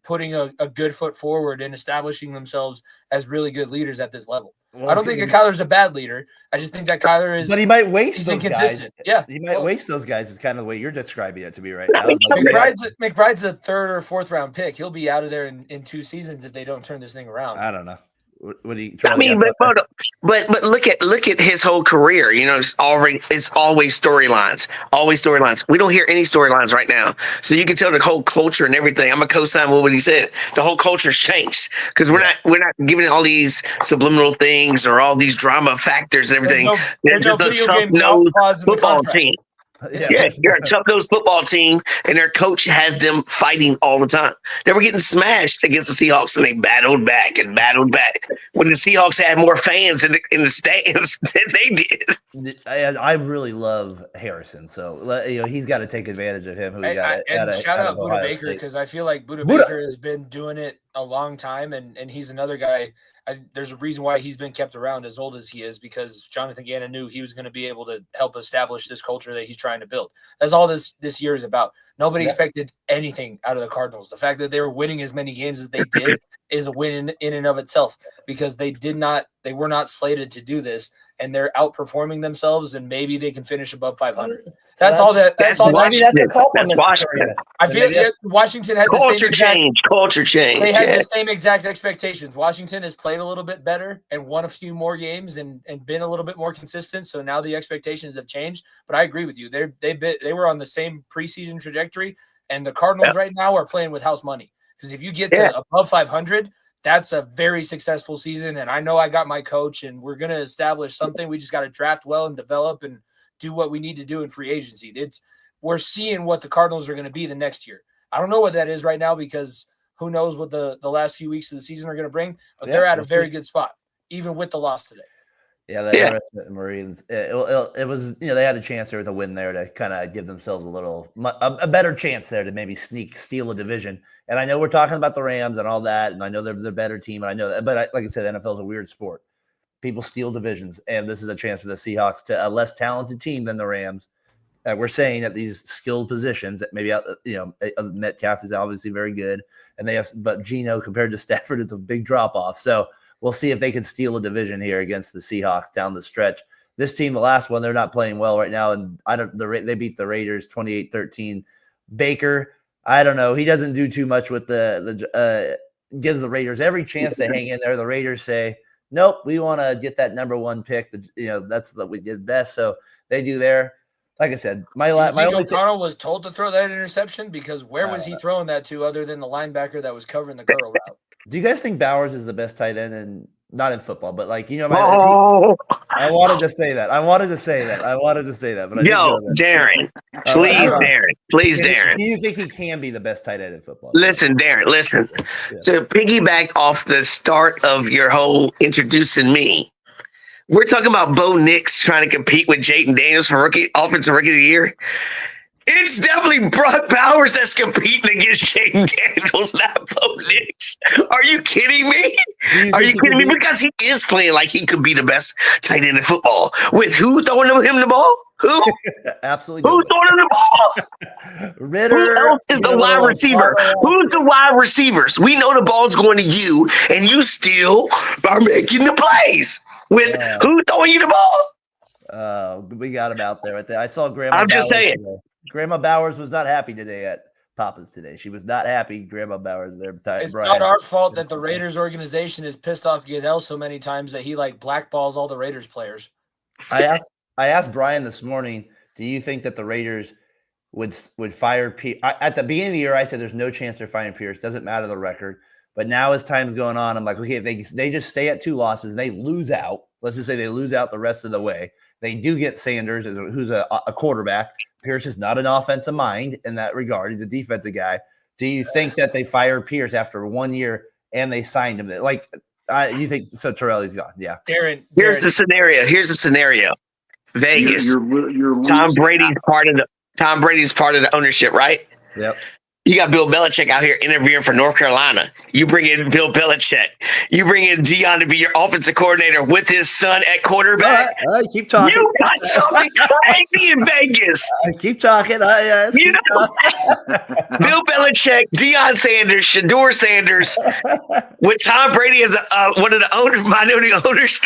putting a good foot forward and establishing themselves as really good leaders at this level. Well, I don't think that Kyler's a bad leader. I just think that Kyler is. But he might waste those guys. Yeah, he might waste those guys. Is kind of the way you're describing it to me right now. McBride's a 3rd or 4th round pick. He'll be out of there in 2 seasons if they don't turn this thing around. I don't know. What do you? I mean, but look at his whole career. It's always storylines. We don't hear any storylines right now, so you can tell the whole culture and everything. I'm a co-sign with what he said. The whole culture's changed because we're not giving all these subliminal things or all these drama factors and everything. They're just a tough-nosed football team. Yeah, you're a tough-nosed football team, and their coach has them fighting all the time. They were getting smashed against the Seahawks, and they battled back and battled back. When the Seahawks had more fans in the stands than they did. I really love Harrison, so he's got to take advantage of him. Who we got? And shout out Buda Baker, because I feel like Buda Baker has been doing it a long time, and he's another guy. There's a reason why he's been kept around as old as he is, because Jonathan Gannon knew he was going to be able to help establish this culture that he's trying to build. That's all this year is about. Nobody expected anything out of the Cardinals. The fact that they were winning as many games as they did is a win in and of itself, because they were not slated to do this, and they're outperforming themselves, and maybe they can finish above 500. That's all. That's all. Maybe that's a compliment. I feel Washington had culture change. Culture change. They had the same exact expectations. Washington has played a little bit better and won a few more games and been a little bit more consistent. So now the expectations have changed. But I agree with you. They were on the same preseason trajectory, and the Cardinals right now are playing with house money, because if you get to above 500, that's a very successful season. And I know I got my coach, and we're going to establish something. We just got to draft well and develop and do what we need to do in free agency. We're seeing what the Cardinals are going to be the next year. I don't know what that is right now, because who knows what the last few weeks of the season are going to bring, but they're at a very good spot, even with the loss today. Yeah, that Marines. It was, they had a chance there with a win there to kind of give themselves a better chance there to maybe steal a division. And I know we're talking about the Rams and all that, and I know they're the better team, and I know that. But like I said, NFL is a weird sport. People steal divisions, and this is a chance for the Seahawks, to a less talented team than the Rams. We're saying at these skilled positions that maybe Metcalf is obviously very good, and but Geno compared to Stafford is a big drop off. So we'll see if they can steal a division here against the Seahawks down the stretch. This team, the last one, they're not playing well right now, and they beat the Raiders 28-13. Baker, I don't know, he doesn't do too much with gives the Raiders every chance to hang in there. The Raiders say, nope, we want to get that number one pick. That's what we did best. So they do there. Like I said, my only O'Connell was told to throw that interception, because where was he throwing that to other than the linebacker that was covering the curl route? Do you guys think Bowers is the best tight end, and not in football, but I wanted to say that. But Darren, please, Darren. Do you think he can be the best tight end in football? Listen, Darren, listen. Yeah. To piggyback off the start of your whole introducing me, we're talking about Bo Nix trying to compete with Jayden Daniels for offensive rookie of the year. It's definitely Brock Bowers that's competing against Jayden Daniels, not Bo Nix. Are you kidding me? Are you kidding me? Because he is playing like he could be the best tight end in football. With who throwing him the ball? Who? Absolutely. Who's throwing him the ball? Ritter. Who else is the wide receiver? Who's the wide receivers? We know the ball's going to you, and you still are making the plays. With who throwing you the ball? We got him out there. I saw Grandma. I'm just saying. Today. Grandma Bowers was not happy today at Papa's today. She was not happy. Grandma Bowers there. It's not our fault that the Raiders organization is pissed off Goodell so many times that he blackballs all the Raiders players. I asked Brian this morning, do you think that the Raiders would fire Pierce? At the beginning of the year, I said there's no chance they're firing Pierce. Doesn't matter the record. But now as time's going on, I'm like, okay, if they just stay at 2 losses and they lose out, let's just say they lose out the rest of the way. They do get Sanders, who's a quarterback. Pierce is not an offensive mind in that regard. He's a defensive guy. Do you think that they fire Pierce after 1 year and they signed him? You think so? Terrelli's gone. Yeah. Darren. Here's the scenario. Vegas. You're Tom Brady's part of the ownership, right? Yep. You got Bill Belichick out here interviewing for North Carolina. You bring in Bill Belichick. You bring in Dion to be your offensive coordinator with his son at quarterback. All right, keep talking. You got something crazy in Vegas. Keep talking. You know what I'm saying? Bill Belichick, Deion Sanders, Shador Sanders, with Tom Brady as one of the minority owners.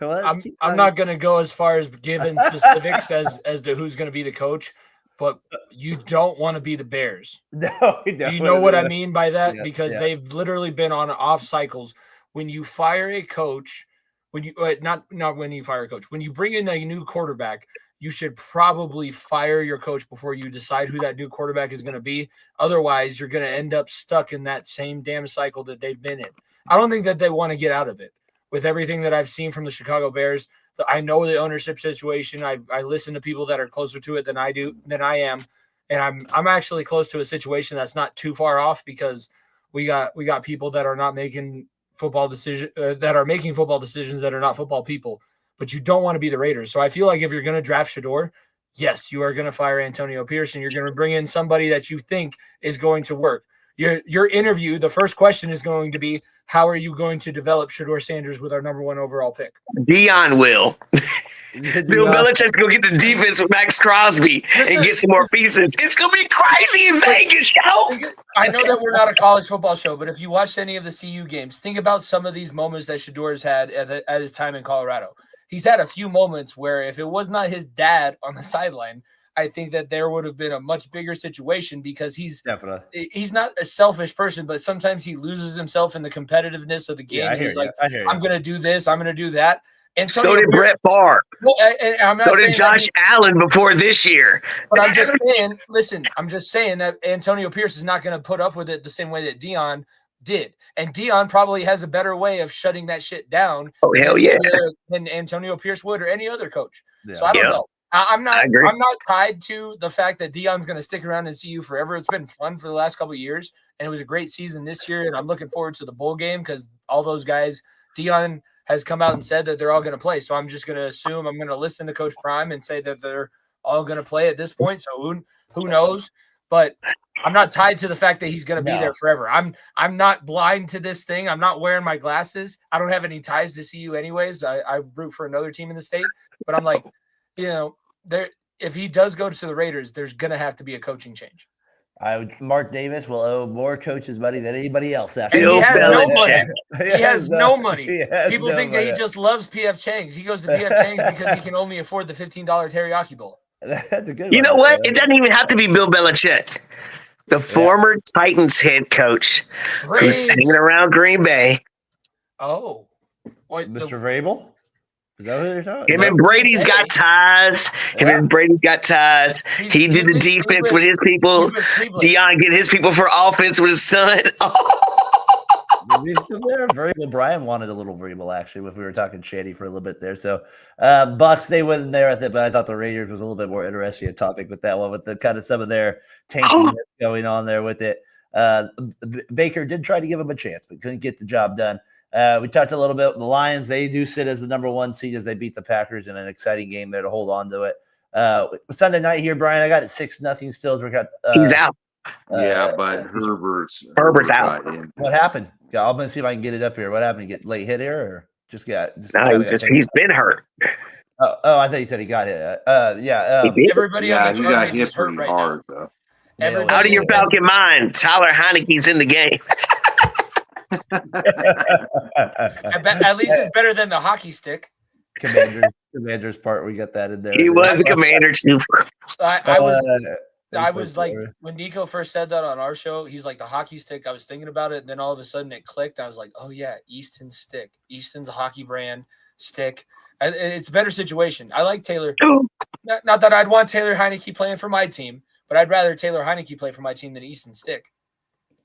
I'm not going to go as far as giving specifics as to who's going to be the coach. But you don't want to be the Bears. No, do you know what I mean by that? Yeah, because they've literally been on off cycles. When you fire a coach, when you fire a coach, when you bring in a new quarterback, you should probably fire your coach before you decide who that new quarterback is going to be. Otherwise, you're going to end up stuck in that same damn cycle that they've been in. I don't think that they want to get out of it. with everything that I've seen from the Chicago Bears. I know the ownership situation. I listen to people that are closer to it than I am. And I'm actually close to a situation that's not too far off, because we got people that are not making football decisions that are making football decisions that are not football people. But you don't want to be the Raiders. So I feel like if you're going to draft Shedeur, yes, you are going to fire Antonio Pierce, and you're going to bring in somebody that you think is going to work. Your interview, the first question is going to be, how are you going to develop Shedeur Sanders with our number 1 overall pick? Dion will. Bill Belichick's going to get the defense with Max Crosby and get some more pieces. It's going to be crazy in Vegas, yo. I know that we're not a college football show, but if you watched any of the CU games, think about some of these moments that Shedeur has had at his time in Colorado. He's had a few moments where if it was not his dad on the sideline, I think that there would have been a much bigger situation, because he's not a selfish person, but sometimes he loses himself in the competitiveness of the game. Yeah, he's like, I hear you. I'm going to do this. I'm going to do that. And so did Brett Favre. Well, so did Josh Allen before this year. But I'm just saying, listen, I'm just saying that Antonio Pierce is not going to put up with it the same way that Dion did. And Dion probably has a better way of shutting that shit down. Oh, hell yeah. Than Antonio Pierce would, or any other coach. Yeah. So I don't know. I'm not tied to the fact that Dion's going to stick around and see you forever. It's been fun for the last couple of years, and it was a great season this year. And I'm looking forward to the bowl game, because all those guys, Dion has come out and said that they're all going to play. So I'm just going to assume, I'm going to listen to Coach Prime and say that they're all going to play at this point. So who knows? But I'm not tied to the fact that he's going to be there forever. I'm not blind to this thing. I'm not wearing my glasses. I don't have any ties to CU anyways. I root for another team in the state, but I'm like, if he does go to the Raiders, there's going to have to be a coaching change. Mark Davis will owe more coaches money than anybody else. After and he has no money. He has no money. People think that he just loves P.F. Chang's. He goes to P.F. Chang's because he can only afford the $15 teriyaki bowl. That's a good one. You know what? It doesn't even have to be Bill Belichick. The former Titans head coach who's hanging around Green Bay. Oh. Mr. Vrabel? Is that what you're talking about? Him and Brady's got ties. He did the defense with his people. Dion get his people for offense with his son. He's still there. Vrabel. Brian wanted a little Vrabel, actually, if we were talking shady for a little bit there. So Bucks, they went in there with it, but I thought the Raiders was a little bit more interesting topic with that one, with the kind of some of their tanking that's going on there with it. Baker did try to give him a chance, but couldn't get the job done. We talked a little bit. The Lions, they do sit as the number 1 seed as they beat the Packers in an exciting game there to hold on to it. Sunday night here, Brian, I got it 6-0 still. He's out. Yeah, but Herbert's out. What happened? I'm going to see if I can get it up here. What happened? Get late hit here, or he's been hurt. Oh, I thought you said he got hit. Everybody on the he got hit hurt pretty hard, though. Out of your Falcon mind, Tyler Heineke's in the game. At least it's better than the hockey stick. Commander's part, we got that in there. He was a commander too. I was like, when Nico first said that on our show, he's like, the hockey stick. I was thinking about it, and then all of a sudden it clicked. I was like, oh yeah, Easton's stick. Easton's a hockey brand stick. It's a better situation. I like Taylor. Not that I'd want Taylor Heineke playing for my team, but I'd rather Taylor Heineke play for my team than Easton stick.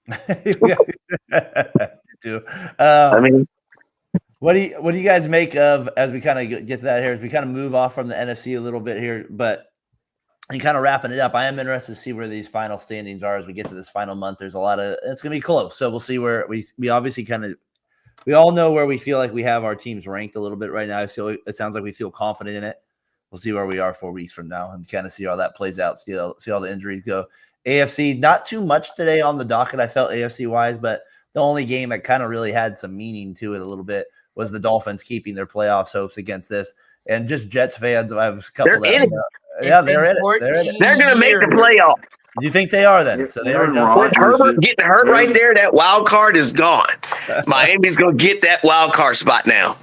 I mean, what do you guys make of, as we kind of get to that here, as we kind of move off from the NFC a little bit here, but and kind of wrapping it up, I am interested to see where these final standings are as we get to this final month. There's it's going to be close. So we'll see where we obviously we all know where we feel like we have our teams ranked a little bit right now. So it sounds like we feel confident in it. We'll see where we are 4 weeks from now and kind of see how that plays out. See how the injuries go. AFC, not too much today on the docket, I felt, AFC wise, but the only game that kind of really had some meaning to it a little bit was the Dolphins keeping their playoff hopes against this. And just Jets fans, I have a couple they're in it. They're in it. They're going to make the playoffs. Do you think they are then? So they are. With Herbert getting hurt right there, that wild card is gone. Miami's going to get that wild card spot now.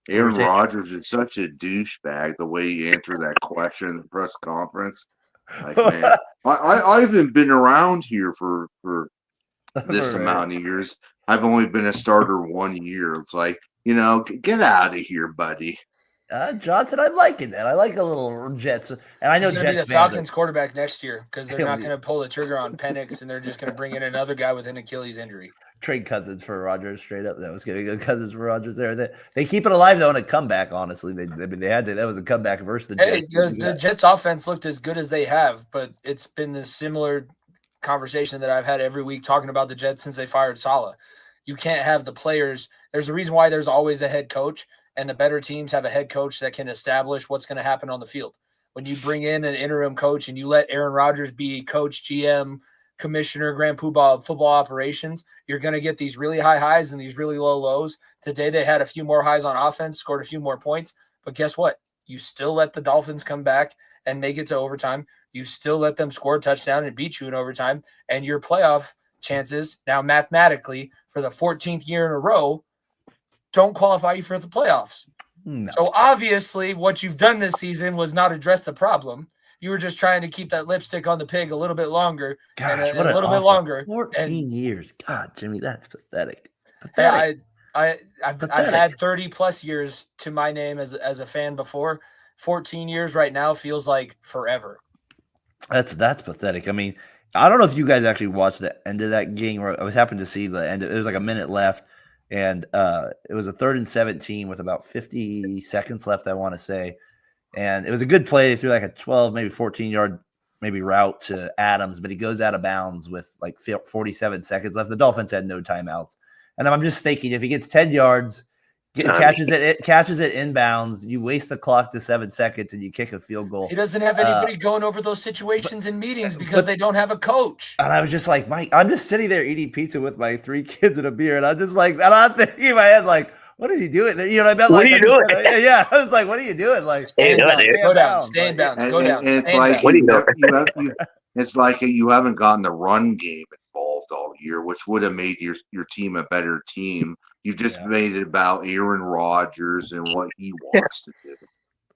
Aaron Rodgers is such a douchebag the way he answered that question in the press conference. Like, man, I haven't been around here for this amount of years. I've only been a starter 1 year. It's like, get out of here, buddy. Johnson, I like it, man. I like a little Jets. And I know Jets Jets be the Falcons quarterback next year because they're not going to pull the trigger on Penix, and they're just going to bring in another guy with an Achilles injury. trade Cousins for Rodgers straight up. That was going to go Cousins for Rodgers there. They keep it alive though in a comeback. Honestly, they had to. That was a comeback versus the Hey, Jets. the Jets offense looked as good as they have, but it's been this similar conversation that I've had every week talking about the Jets since they fired Saleh. You can't have the players. There's a reason why there's always a head coach, and the better teams have a head coach that can establish what's going to happen on the field. When you bring in an interim coach and you let Aaron Rodgers be coach, GM, commissioner, grand poobah of football operations, you're going to get these really high highs and these really low lows. Today they had a few more highs on offense, scored a few more points, but guess what? You still let the Dolphins come back and make it to overtime. You still let them score a touchdown and beat you in overtime, and your playoff chances now mathematically for the 14th year in a row don't qualify you for the playoffs. No. So obviously what you've done this season was not address the problem. You were just trying to keep that lipstick on the pig a little bit longer. Gosh, and what a little bit longer. 14 years. God, Jimmy, that's pathetic. Pathetic. I've had 30 plus years to my name as a fan before. 14 years right now feels like forever. That's pathetic. I mean, I don't know if you guys actually watched the end of that game. I was happened to see the end. It was like a minute left, and it was a 3rd and 17 with about 50 seconds left, I want to say. And it was a good play. They threw like a 12, maybe 14-yard route to Adams, but he goes out of bounds with like 47 seconds left. The Dolphins had no timeouts. And I'm just thinking, if he gets 10 yards, catches it inbounds, you waste the clock to 7 seconds, and you kick a field goal. He doesn't have anybody going over those situations in meetings because they don't have a coach. And I was just like, Mike, I'm just sitting there eating pizza with my 3 kids and a beer, and I'm just like, and I'm thinking in my head, like, what is he doing there? You know what I meant? What like, are you doing? Yeah, I was like, what are you doing? Like, Stay down, dude. Go down, stay in bounds, go down. And it's stay in like bounds. What are you doing? it's like you haven't gotten the run game involved all year, which would have made your team a better team. You just made it about Aaron Rodgers and what he wants to do.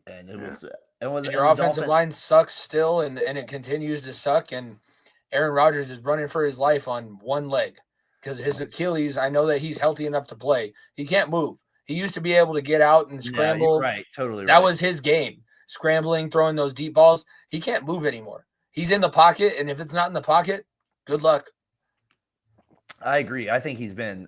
And it was, And your offensive line sucks still, and it continues to suck. And Aaron Rodgers is running for his life on one leg because his Achilles, I know that he's healthy enough to play. He can't move. He used to be able to get out and scramble. Yeah, right, totally. That was his game, scrambling, throwing those deep balls. He can't move anymore. He's in the pocket, and if it's not in the pocket, good luck. I agree. I think he's been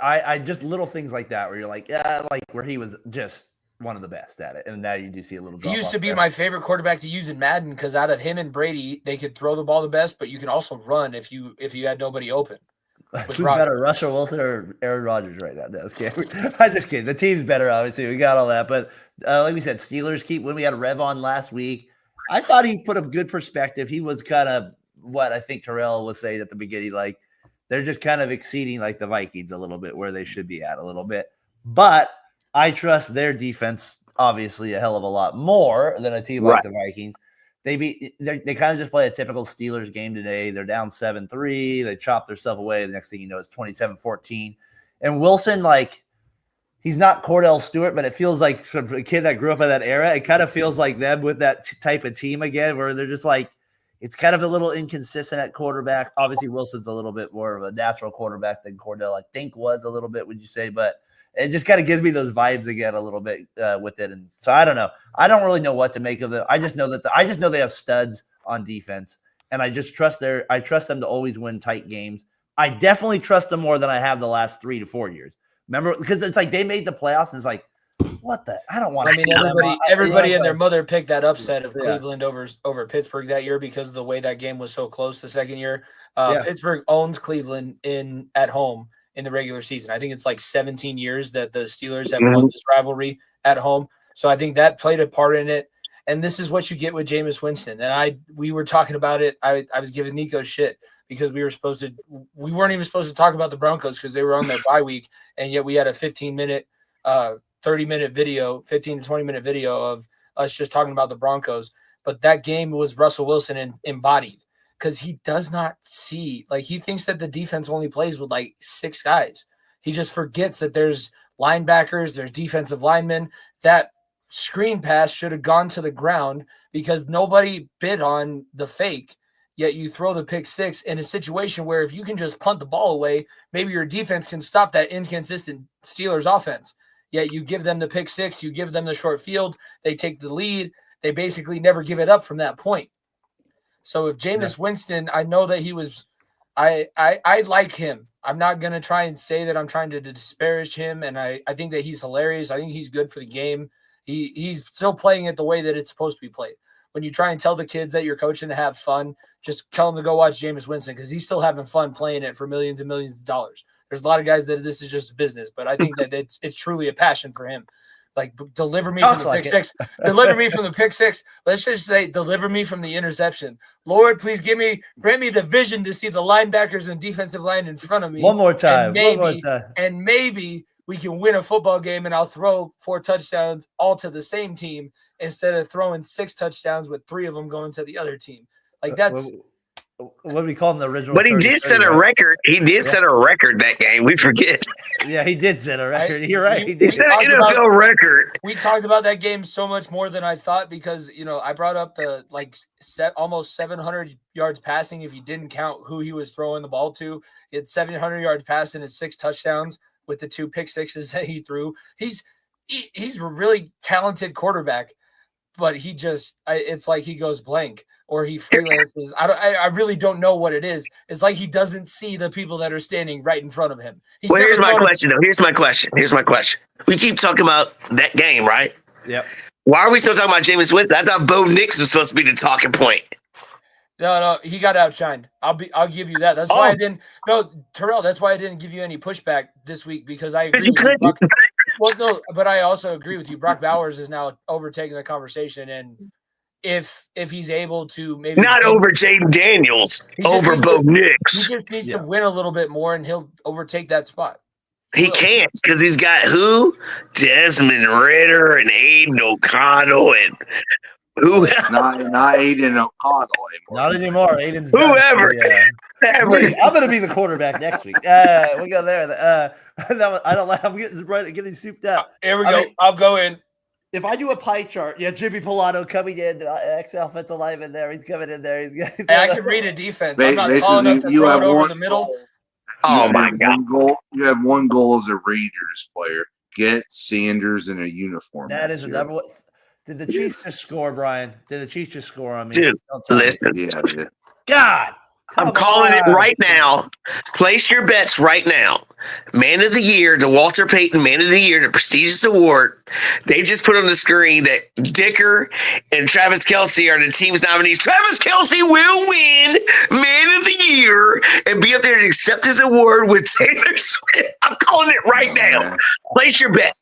I just little things like that where you're like, yeah, like where he was just one of the best at it. And now you do see a little drop He used to off be there. my favorite quarterback to use in Madden because out of him and Brady, they could throw the ball the best, but you can also run if you had nobody open. Who's better, Russell Wilson or Aaron Rodgers right now? No, I'm just kidding. The team's better, obviously. We got all that. But like we said, Steelers keep when we had Rev on last week. I thought he put a good perspective. He was kind of what I think Terrell was saying at the beginning, like they're just kind of exceeding like the Vikings a little bit where they should be at a little bit. But I trust their defense obviously a hell of a lot more than a team like the Vikings. They kind of just play a typical Steelers game today. They're down 7-3. They chop themselves away. The next thing you know, it's 27-14. And Wilson, like, he's not Cordell Stewart, but it feels like for a kid that grew up in that era, it kind of feels like them with that type of team again, where they're just like, it's kind of a little inconsistent at quarterback. Obviously, Wilson's a little bit more of a natural quarterback than Cordell, I think, was a little bit, would you say? But it just kind of gives me those vibes again a little bit with it. And so I don't know. I don't really know what to make of it. I just know that they have studs on defense, and I just trust them to always win tight games. I definitely trust them more than I have the last 3 to 4 years. Remember, because it's like they made the playoffs, and it's like, what the? I don't want to. I mean, everybody and their mother picked that upset of Cleveland over Pittsburgh that year because of the way that game was so close the second year. Pittsburgh owns Cleveland at home in the regular season. I think it's like 17 years that the Steelers have won this rivalry at home. So I think that played a part in it. And this is what you get with Jameis Winston. And we were talking about it. I was giving Nico shit because we weren't even supposed to talk about the Broncos because they were on their bye week. And yet we had a 15-minute, 30-minute video, 15 to 20-minute video of us just talking about the Broncos. But that game was Russell Wilson embodied. Because he does not see, like he thinks that the defense only plays with like 6 guys. He just forgets that there's linebackers, there's defensive linemen. That screen pass should have gone to the ground because nobody bid on the fake. Yet you throw the pick 6 in a situation where if you can just punt the ball away, maybe your defense can stop that inconsistent Steelers offense. Yet you give them the pick 6, you give them the short field, they take the lead. They basically never give it up from that point. So if Jameis Winston, I know that he was I like him. I'm not gonna try and say that I'm trying to disparage him, and I think that he's hilarious. I think he's good for the game. He's still playing it the way that it's supposed to be played. When you try and tell the kids that you're coaching to have fun, just tell them to go watch Jameis Winston because he's still having fun playing it for millions and millions of dollars. There's a lot of guys that this is just a business, but I think that it's truly a passion for him. Like deliver me from the pick six. Deliver me from the pick six. Let's just say deliver me from the interception. Lord, please grant me the vision to see the linebackers and defensive line in front of me. One more time. And maybe we can win a football game and I'll throw 4 touchdowns all to the same team instead of throwing 6 touchdowns with 3 of them going to the other team. Like that's what we call him, the original. But he did set a record. He did set a record that game. We forget. Yeah, he did set a record. You're right. He set an NFL record. We talked about that game so much more than I thought because, I brought up the almost 700 yards passing if you didn't count who he was throwing the ball to. He had 700 yards passing and 6 touchdowns with the 2 pick sixes that he threw. He's a really talented quarterback, but it's like he goes blank. Or he freelances. I really don't know what it is. It's like he doesn't see the people that are standing right in front of him. Here's my question, though. Here's my question. We keep talking about that game, right? Yep. Why are we still talking about Jameis Winston? I thought Bo Nix was supposed to be the talking point. No, he got outshined. I'll give you that. That's why I didn't. No, Terrell. That's why I didn't give you any pushback this week because I agree. Well, no, but I also agree with you. Brock Bowers is now overtaking the conversation, and if he's able to maybe not over Jaden Daniels, over Bo Nix. He just needs to win a little bit more, and he'll overtake that spot. He can't because he's got who? Desmond Ridder and Aiden O'Connell and who else? Not Aiden O'Connell anymore. Not anymore. Aiden's whoever. I'm going to be the quarterback next week. We go there. I'm getting souped up. Here we go. I'll go in. If I do a pie chart, Jimmy Pilato coming in, ex-offensive lineman there. He's coming in there. I can read a defense. I'm not tall enough to throw it over the middle. My God. You have one goal as a Raiders player. Get Sanders in a uniform. That is another one. Did the Chiefs just score, Brian? Did the Chiefs just score on me? Dude, listen. God. I'm calling it right now. Place your bets right now. Man of the Year, the Walter Payton Man of the Year, the prestigious award. They just put on the screen that Dicker and Travis Kelce are the team's nominees. Travis Kelce will win Man of the Year and be up there to accept his award with Taylor Swift. I'm calling it right now. Place your bet.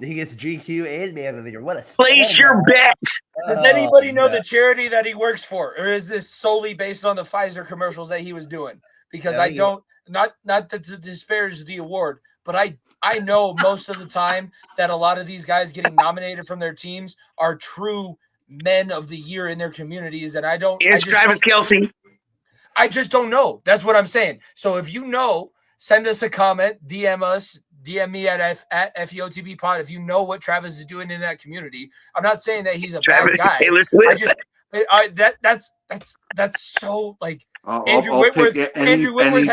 He gets GQ and Man of the Year. What a place your bet. Does anybody know the charity that he works for, or is this solely based on the Pfizer commercials that he was doing? Because I don't, not to disparage the award, but I know most of the time that a lot of these guys getting nominated from their teams are true men of the year in their communities, and I don't. It's Travis Kelce. I just don't know. That's what I'm saying. So if you know, send us a comment, DM us. DM me at FEOTB pod if you know what Travis is doing in that community. I'm not saying that he's a bad guy. Taylor Swift. That's so like Andrew Whitworth had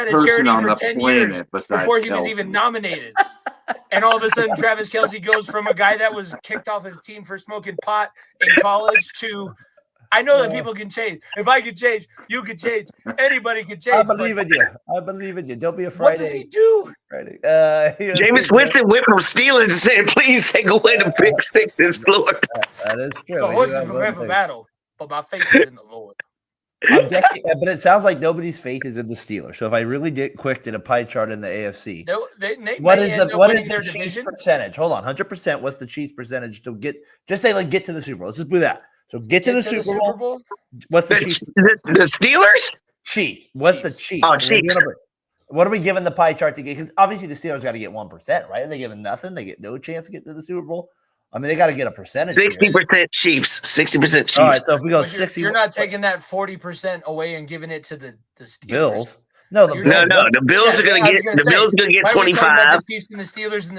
a charity for 10 years before he was even nominated. And all of a sudden Travis Kelce goes from a guy that was kicked off his team for smoking pot in college to I know that people can change. If I can change, you can change. Anybody can change. I believe in you. Don't be afraid. What does he do? Jameis Winston went from Steelers and said, please take away the pick sixes, Florida. That is true. The horses prepare for battle, but my faith is in the Lord. But it sounds like nobody's faith is in the Steelers. So if I really did a pie chart in the AFC, what is the Chiefs percentage? Hold on, 100%. What's the Chiefs percentage to get to the Super Bowl? Let's just do that. So get to the Super Bowl. What's the Chiefs? The Steelers? Chiefs. What's the Chiefs? Oh, Chiefs. What are we giving the pie chart to get? Because obviously the Steelers got to get 1%, right? Are they giving nothing? They get no chance to get to the Super Bowl. I mean, they got to get a percentage. 60% Chiefs. 60% Chiefs. All right, so if we go 60, you're not taking that 40% away and giving it to the Steelers. Bills. No, the Bills are going to get 25. The Chiefs and the Steelers in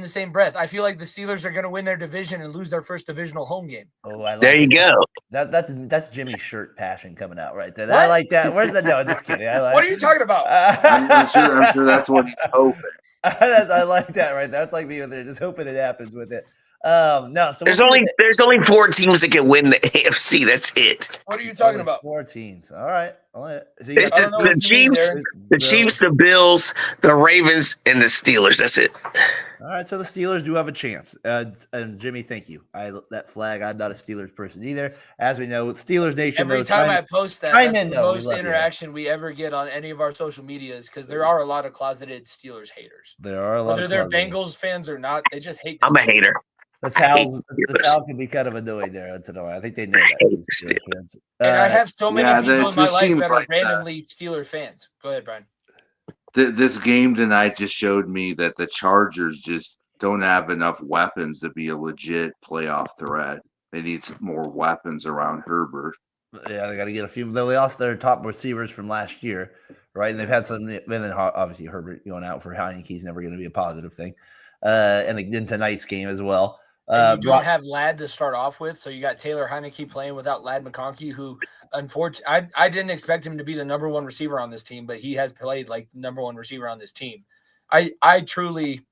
the same breath. I feel like the Steelers are going to win their division and lose their first divisional home game. Oh, I like there you go. That's Jimmy's shirt passion coming out right there. I like that. Where's that? No, just kidding. What are you talking about? I'm sure that's what he's hoping. I like that right there. That's like me with it. Just hoping it happens with it. No, so There's only 4 teams that can win the AFC. That's it. What are you talking about? 4 teams. All right. So you It's got I don't know the what you mean Chiefs, there. the Chiefs, the Bills, the Ravens, and the Steelers. That's it. All right, so the Steelers do have a chance. And Jimmy, thank you. That flag. I'm not a Steelers person either. As we know, Steelers Nation. Every time I post that, chime that's in, the though. We most love you. interaction we ever get on any of our social medias because there are a lot of closeted Steelers haters. There are a lot Whether of they're closeted. Bengals fans or not, they just hate. I'm a hater. The towel can be kind of annoying there. That's annoying. I think they know that. Steelers fans. And I have so many yeah, people in this my life seems that are like that. randomly Steeler fans. Go ahead, Brian. This game tonight just showed me that the Chargers just don't have enough weapons to be a legit playoff threat. They need some more weapons around Herbert. Yeah, they got to get a few. They lost their top receivers from last year, right? And they've had some. And then obviously Herbert going out for Heineke is never going to be a positive thing. And in tonight's game as well. And you don't have Ladd to start off with, so you got Taylor Heineke playing without Ladd McConkey, who, unfortunately, I didn't expect him to be the number 1 receiver on this team, but he has played like number 1 receiver on this team. I truly,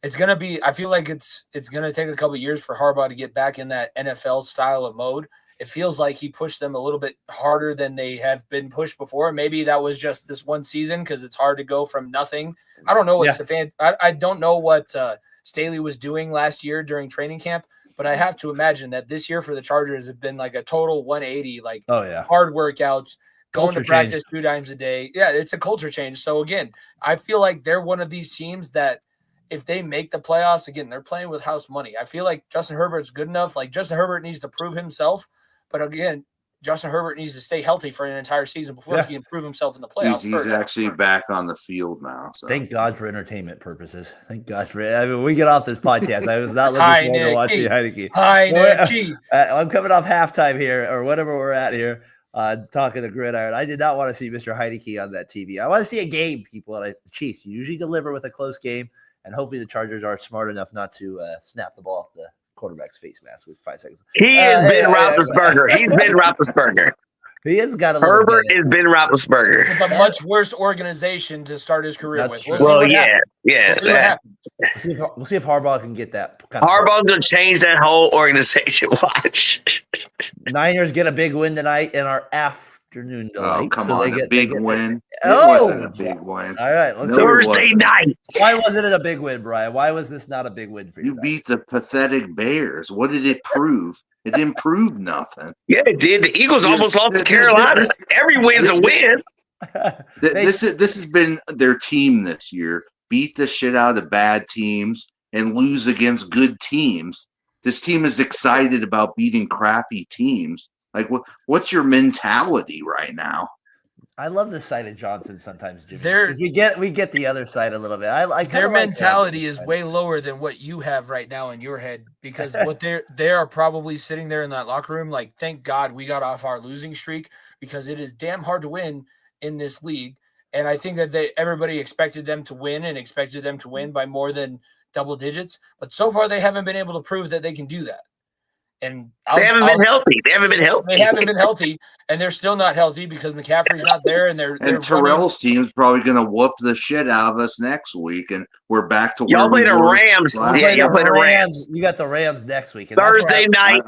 it's gonna be. I feel like it's gonna take a couple of years for Harbaugh to get back in that NFL style of mode. It feels like he pushed them a little bit harder than they have been pushed before. Maybe that was just this one season because it's hard to go from nothing. I don't know what I don't know what Staley was doing last year during training camp, but I have to imagine that this year for the Chargers have been like a total 180, like hard workouts, going to practice 2 times a day. Yeah, it's a culture change. So again, I feel like they're one of these teams that if they make the playoffs, again, they're playing with house money. I feel like Justin Herbert's good enough. Like Justin Herbert needs to prove himself, but again, Justin Herbert needs to stay healthy for an entire season before he can prove himself in the playoffs. He's actually back on the field now. So. Thank God for entertainment purposes. Thank God for it. I mean, we get off this podcast. I was not looking forward to watching Heineke. Heineke. I'm coming off halftime here, or whatever we're at here, talking the gridiron. I did not want to see Mr. Heineke on that TV. I want to see a game, people. And the Chiefs usually deliver with a close game, and hopefully the Chargers are smart enough not to snap the ball off the quarterback's face mask with 5 seconds. He has been Roethlisberger. He's been Roethlisberger. He has got a Herbert has been Roethlisberger. It's a much worse organization to start his career with. We'll yeah. We'll see if Harbaugh can get that. Harbaugh's going to change that whole organization. Watch. Niners get a big win tonight in our afternoon delight. Oh, come on. A big win. It Oh, wasn't a big win. All right. Let's Thursday night. Why wasn't it a big win, Brian? Why was this not a big win for you? You beat the pathetic Bears. What did it prove? It didn't prove nothing. Yeah, it did. The Eagles almost lost to Carolina. Every win's a win. This has been their team this year. Beat the shit out of bad teams and lose against good teams. This team is excited about beating crappy teams. Like, what's your mentality right now? I love the side of Johnson sometimes, Jimmy. Because we get the other side a little bit. I their mentality is way lower than what you have right now in your head because what they are probably sitting there in that locker room like, thank God we got off our losing streak because it is damn hard to win in this league. And I think that everybody expected them to win and expected them to win by more than double digits. But so far they haven't been able to prove that they can do that. And they haven't been healthy. They haven't been healthy, and they're still not healthy because McCaffrey's not there. And Terrell's team is probably going to whoop the shit out of us next week, and we're back to y'all play the Rams. Yeah, y'all play the Rams. You got the Rams next week. Thursday night,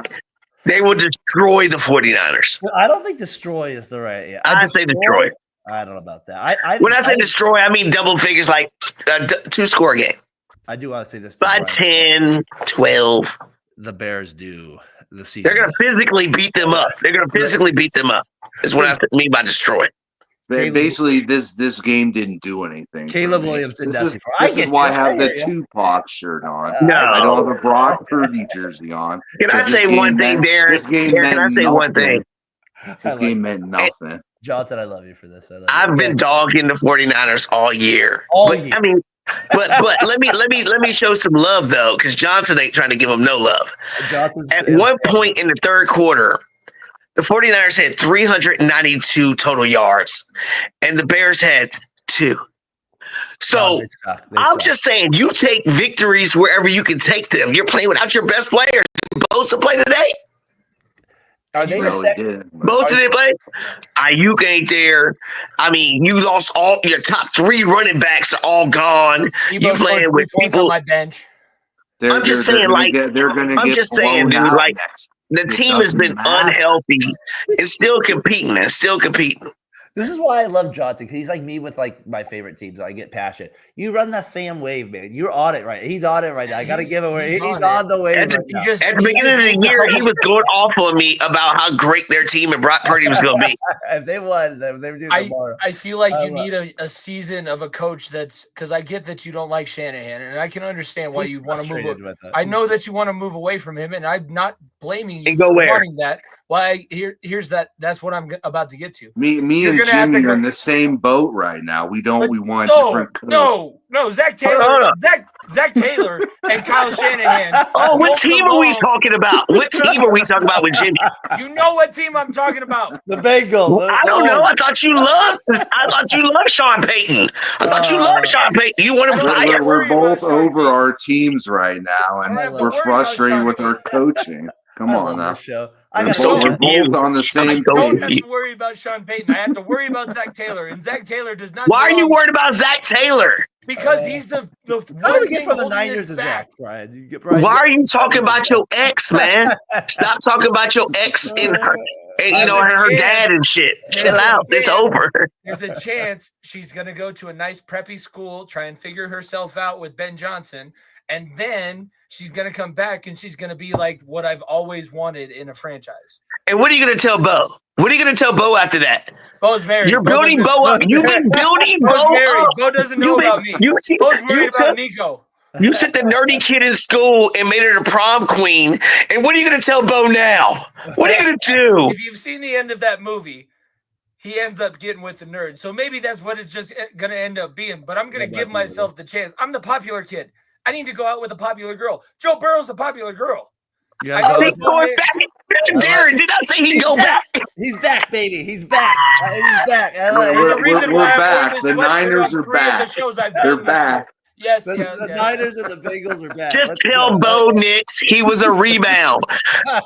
they will destroy the 49ers. I don't think destroy is the right. Yeah, I say destroy. I don't know about that. When I say destroy, I mean double figures, like a 2-score game. I do want to say this. By 10, 12. The Bears do the season. They're going to physically beat them up. Is what I mean by destroy. Basically, this game didn't do anything. Caleb Williams did nothing. This is why I have the Tupac shirt on. No. I don't have a Brock Purdy jersey on. Can I say one thing, Darren? Can I say one thing? This game meant nothing. Johnson, I love you for this. I've been dogging the 49ers all year. I mean, but let me show some love though, because Johnson ain't trying to give them no love. At one point in the third quarter, the 49ers had 392 total yards, and the Bears had 2. So I'm just saying, you take victories wherever you can take them. You're playing without your best players. Both to play today. Are they both didn't play? Ayuk ain't there. I mean, you lost all your top 3 running backs are all gone. You playing with people on my bench. I'm just saying, like, they're gonna I'm get just saying, blown dude, out like, next. the It team has doesn't been matter. unhealthy and still competing. And still competing. This is why I love Johnson. He's like me with like my favorite teams. I get passionate. You run that fan wave, man. You're on it right. He's on it right now. I gotta give away. He's on the wave right now. At the beginning of the year, he was going off on me about how great their team and Brock Purdy was going to be. If they won, they would do tomorrow. I feel like you need a season of a coach that's because I get that you don't like Shanahan, and I can understand why you want to move. I know that you want to move away from him, and I'm not blaming you for wanting that. Why? Here's that. That's what I'm about to get to. Me and Jimmy are in the same boat right now. We want different coach. No. Zach Taylor, Zach Taylor, and Kyle Shanahan. Oh, what team are we talking about? What team are we talking about with Jimmy? You know what team I'm talking about? The Bengals. I don't know. I thought you loved Sean Payton. I thought you loved Sean Payton. You want to buy it? We're both over our teams right now, and we're frustrated with our coaching. Come on now. I'm so confused on the same I don't have page. to worry about Sean Payton. I have to worry about Zach Taylor, and Zach Taylor does not. Why are you worried about Zach Taylor? Because he's the How do we get from the Niners to Zach, Brian? Why are you talking about your ex, man? Stop talking about your ex and her, and her dad and shit. Chill out. It's over. There's a chance she's gonna go to a nice preppy school, try and figure herself out with Ben Johnson, and then she's going to come back and she's going to be like what I've always wanted in a franchise. And what are you going to tell Bo? What are you going to tell Bo after that? Bo's married. You're building Bo up. You've been building Bo up. Bo doesn't know about me. Bo's worried about Nico. You took the nerdy kid in school and made her the prom queen. And what are you going to tell Bo now? What are you going to do? If you've seen the end of that movie, he ends up getting with the nerd. So maybe that's what it's just going to end up being. But I'm going to give myself the chance. I'm the popular kid. I need to go out with a popular girl. Joe Burrow's the popular girl. He's going back. Darren, did I say he'd go back? He's back, baby. He's back. He's back. We're back. The Niners are back. They're back. Yes, the Niners and the Bengals are back. Just tell Bo Nix he was a rebound.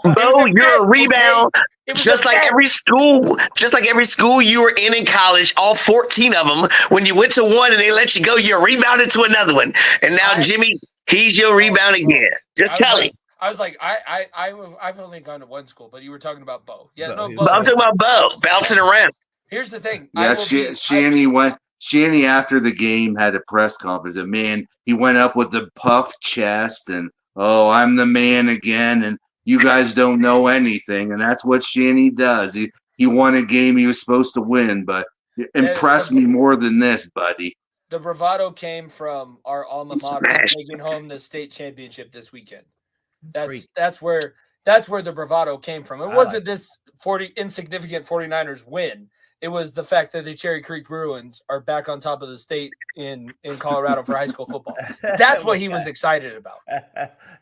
Bo, you're a rebound. Just like every school you were in college, all 14 of them, when you went to one and they let you go, you rebounded to another one. And now Jimmy, he's your rebound again. Just tell him. I was like, I've only gone to one school, but you were talking about Bo. Yeah, no, Bo. But I'm talking about Bo bouncing around. Here's the thing. Yeah, Shanny after the game had a press conference, and man, he went up with the puffed chest and I'm the man again, and you guys don't know anything, and that's what Shanny does. He won a game he was supposed to win, but impress me more than this, buddy. The bravado came from our alma mater taking home the state championship this weekend. That's where the bravado came from. It wasn't this insignificant 49ers win. It was the fact that the Cherry Creek Bruins are back on top of the state in Colorado for high school football. That's what he was excited about.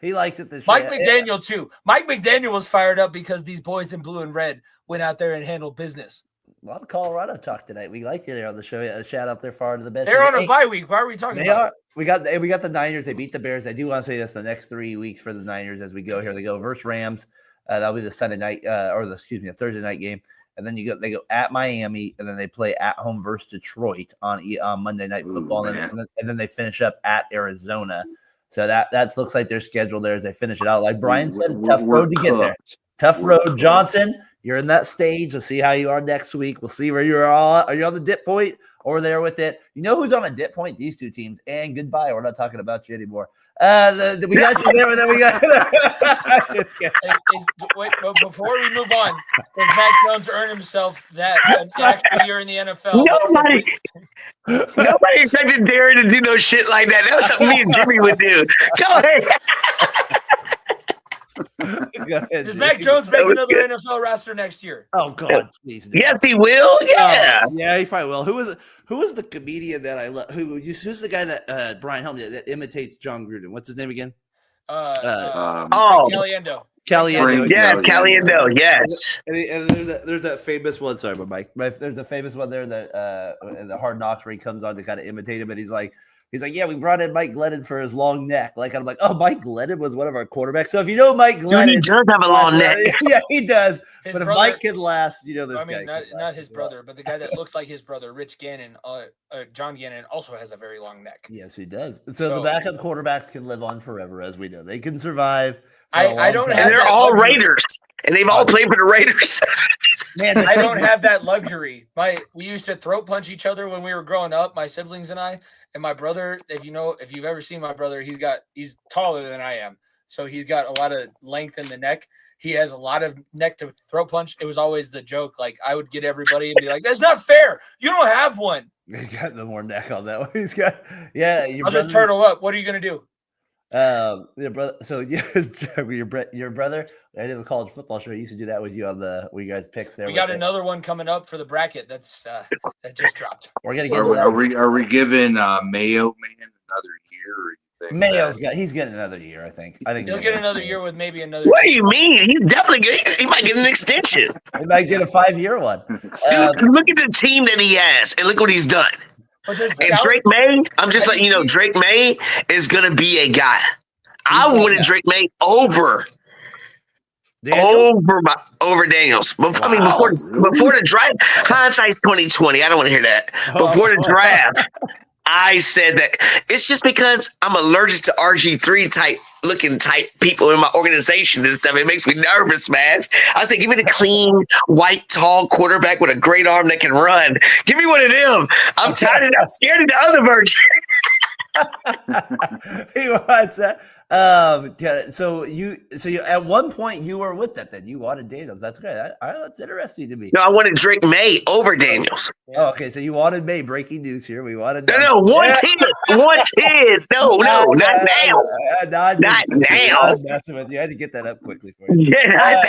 He liked it this year. Mike McDaniel, too. Mike McDaniel was fired up because these boys in blue and red went out there and handled business. A lot of Colorado talk tonight. We liked it there on the show. Shout out there far to the best. They're on a bye week. Why are we talking about it? We got the Niners. They beat the Bears. I do want to say this: the next 3 weeks for the Niners as we go here. They go versus Rams. That'll be the Sunday night, the Thursday night game. And then they go at Miami, and then they play at home versus Detroit on Monday Night Football, and then they finish up at Arizona. So that looks like their schedule there as they finish it out. Like Brian said, tough road to get there. Tough road, Johnson. You're in that stage. We'll see how you are next week. We'll see where you're all. Are you on the dip point or there with it? You know who's on a dip point? These two teams. And goodbye. We're not talking about you anymore. We got you there, and then we got you there. Just kidding. Wait, but before we move on, does Mac Jones earn himself that an extra year in the NFL? Nobody expected Darren to do no shit like that. That was something me and Jimmy would do. Go ahead. Does Mac Jones make another NFL roster next year? Oh God, please. Yes, he will. Yeah, yeah, he probably will. Who was the comedian that I love? Who's the guy that Brian helped me that imitates John Gruden? What's his name again? Caliendo. Caliendo. Yes, Caliendo. Yes. And there's that famous one. Sorry, but Mike. There's a famous one there that in the Hard Knocks where he comes on to kind of imitate him, and he's like, He's like, yeah, we brought in Mike Glennon for his long neck. Like, I'm like, oh, Mike Glennon was one of our quarterbacks. So if you know Mike Dude, Glennon, he does have a long neck. Yeah, he does. His but if brother- Mike can last, you know this I guy. mean, can not last his as well. brother, but the guy that looks like his brother, Rich Gannon, John Gannon, also has a very long neck. Yes, he does. So So- the backup quarterbacks can live on forever, as we know. They can survive. for I a long don't time. have And they're that all luxury. Raiders. And they've all played for the Raiders. Man, I don't have that luxury. We used to throat punch each other when we were growing up, my siblings and I. And my brother, if you've ever seen my brother, he's taller than I am. So he's got a lot of length in the neck. He has a lot of neck to throat punch. It was always the joke. Like I would get everybody and be like, that's not fair. You don't have one. He's got the more neck on that one. He's got, yeah. I'll just turtle up. What are you going to do? Your brother. So yeah, your brother. I did the college football show. I used to do that with you on where you guys picks there. We got another one coming up for the bracket. That just dropped. We're gonna get Are we giving Mayo Man another year? Or you think Mayo's that- he's getting another year. I think He'll get another year with maybe another. What do you mean? He's definitely he might get an extension. He might get a 5-year one. Dude, look at the team that he has and look what he's done. But there's And Drake May, I'm just letting you know, Drake May is going to be a guy. I wanted Drake May over Daniels. I mean, before the draft, hindsight's 2020. I don't want to hear that. Before the draft, I said that it's just because I'm allergic to RG3 type people in my organization and stuff. It makes me nervous, man. I say, give me the clean, white, tall quarterback with a great arm that can run. Give me one of them. I'm tired of that. I'm scared of the other version. He wants that. So you at one point you were with that. Then you wanted Daniels. That's great. That's interesting to me. No, I wanted Drake May over Daniels. Oh, okay. So you wanted May. Breaking news here. We wanted. No, 110. 110. No, not now. Not now. I'm messing with you. I had to get that up quickly for you. Yeah, I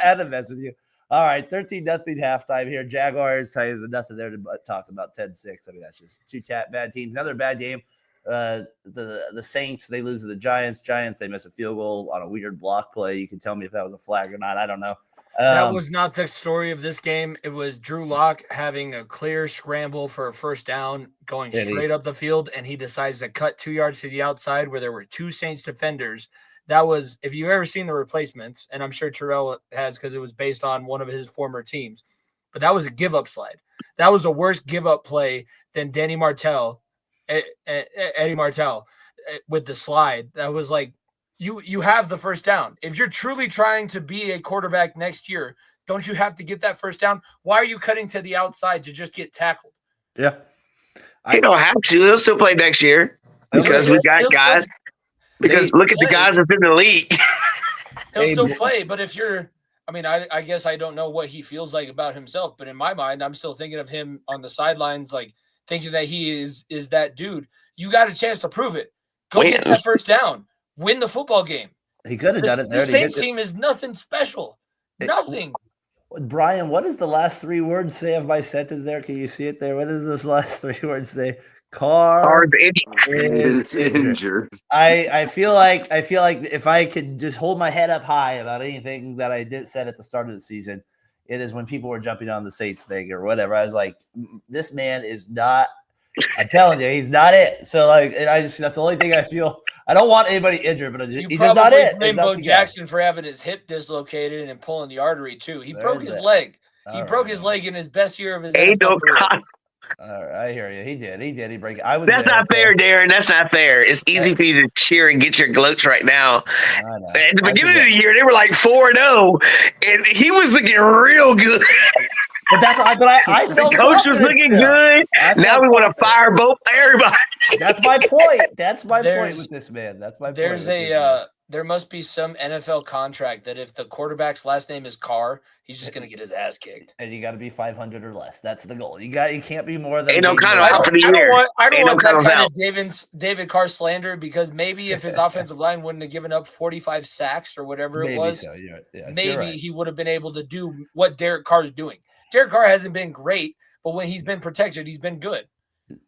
had to mess with you. All right, 13-0 halftime here. Jaguars, Titans, and nothing there to talk about. 10-6. I mean, that's just two bad teams. Another bad game. The Saints, they lose to the Giants. They miss a field goal on a weird block play. You can tell me if that was a flag or not. I don't know. That was not the story of this game. It was Drew Lock having a clear scramble for a first down, going straight up the field, and he decides to cut 2 yards to the outside where there were two Saints defenders. That was, if you've ever seen the replacements, and I'm sure Terrell has because it was based on one of his former teams, but that was a give-up slide. That was a worse give-up play than Eddie Martell with the slide. That was like, you have the first down. If you're truly trying to be a quarterback next year, don't you have to get that first down? Why are you cutting to the outside to just get tackled? Yeah. You don't have to. He'll still play next year because we got guys. Because look at the guys that's in the league. He'll still play, but if you're – I mean, I guess I don't know what he feels like about himself, but in my mind, I'm still thinking of him on the sidelines, like thinking that he is that dude. You got a chance to prove it. Go get that first down. Win the football game. He could have done it there. The Saints team is nothing special. Nothing. Brian, what does the last three words say of my sentence there? Can you see it there? What does those last three words say? Car's injured. I feel like if I could just hold my head up high about anything that I said at the start of the season, it is when people were jumping on the Saints thing or whatever. I was like, this man is not. I'm telling you, he's not it. So like, that's the only thing I feel. I don't want anybody injured, but he's just not it. Blame Bo Jackson for having his hip dislocated and pulling the artery too. He broke his leg. He broke his leg in his best year of his NFL career. All right, I hear you. He did. He broke it. That's not fair, Darren. That's not fair. It's easy for you to cheer and get your gloats right now. At the beginning of the year, they were like 4-0, and he was looking real good. But I felt the coach was looking good. Now we want to fire both everybody. That's my point. That's my point with this man. That's my point. There must be some NFL contract that if the quarterback's last name is Carr, he's just gonna get his ass kicked. And you got to be 500 or less. That's the goal. You can't be more than. Ain't no kind of out for the year. I don't want that kind of David Carr slander because maybe if his offensive line wouldn't have given up 45 sacks or whatever it was, maybe he would have been able to do what Derek Carr's doing. Derek Carr hasn't been great, but when he's been protected, he's been good.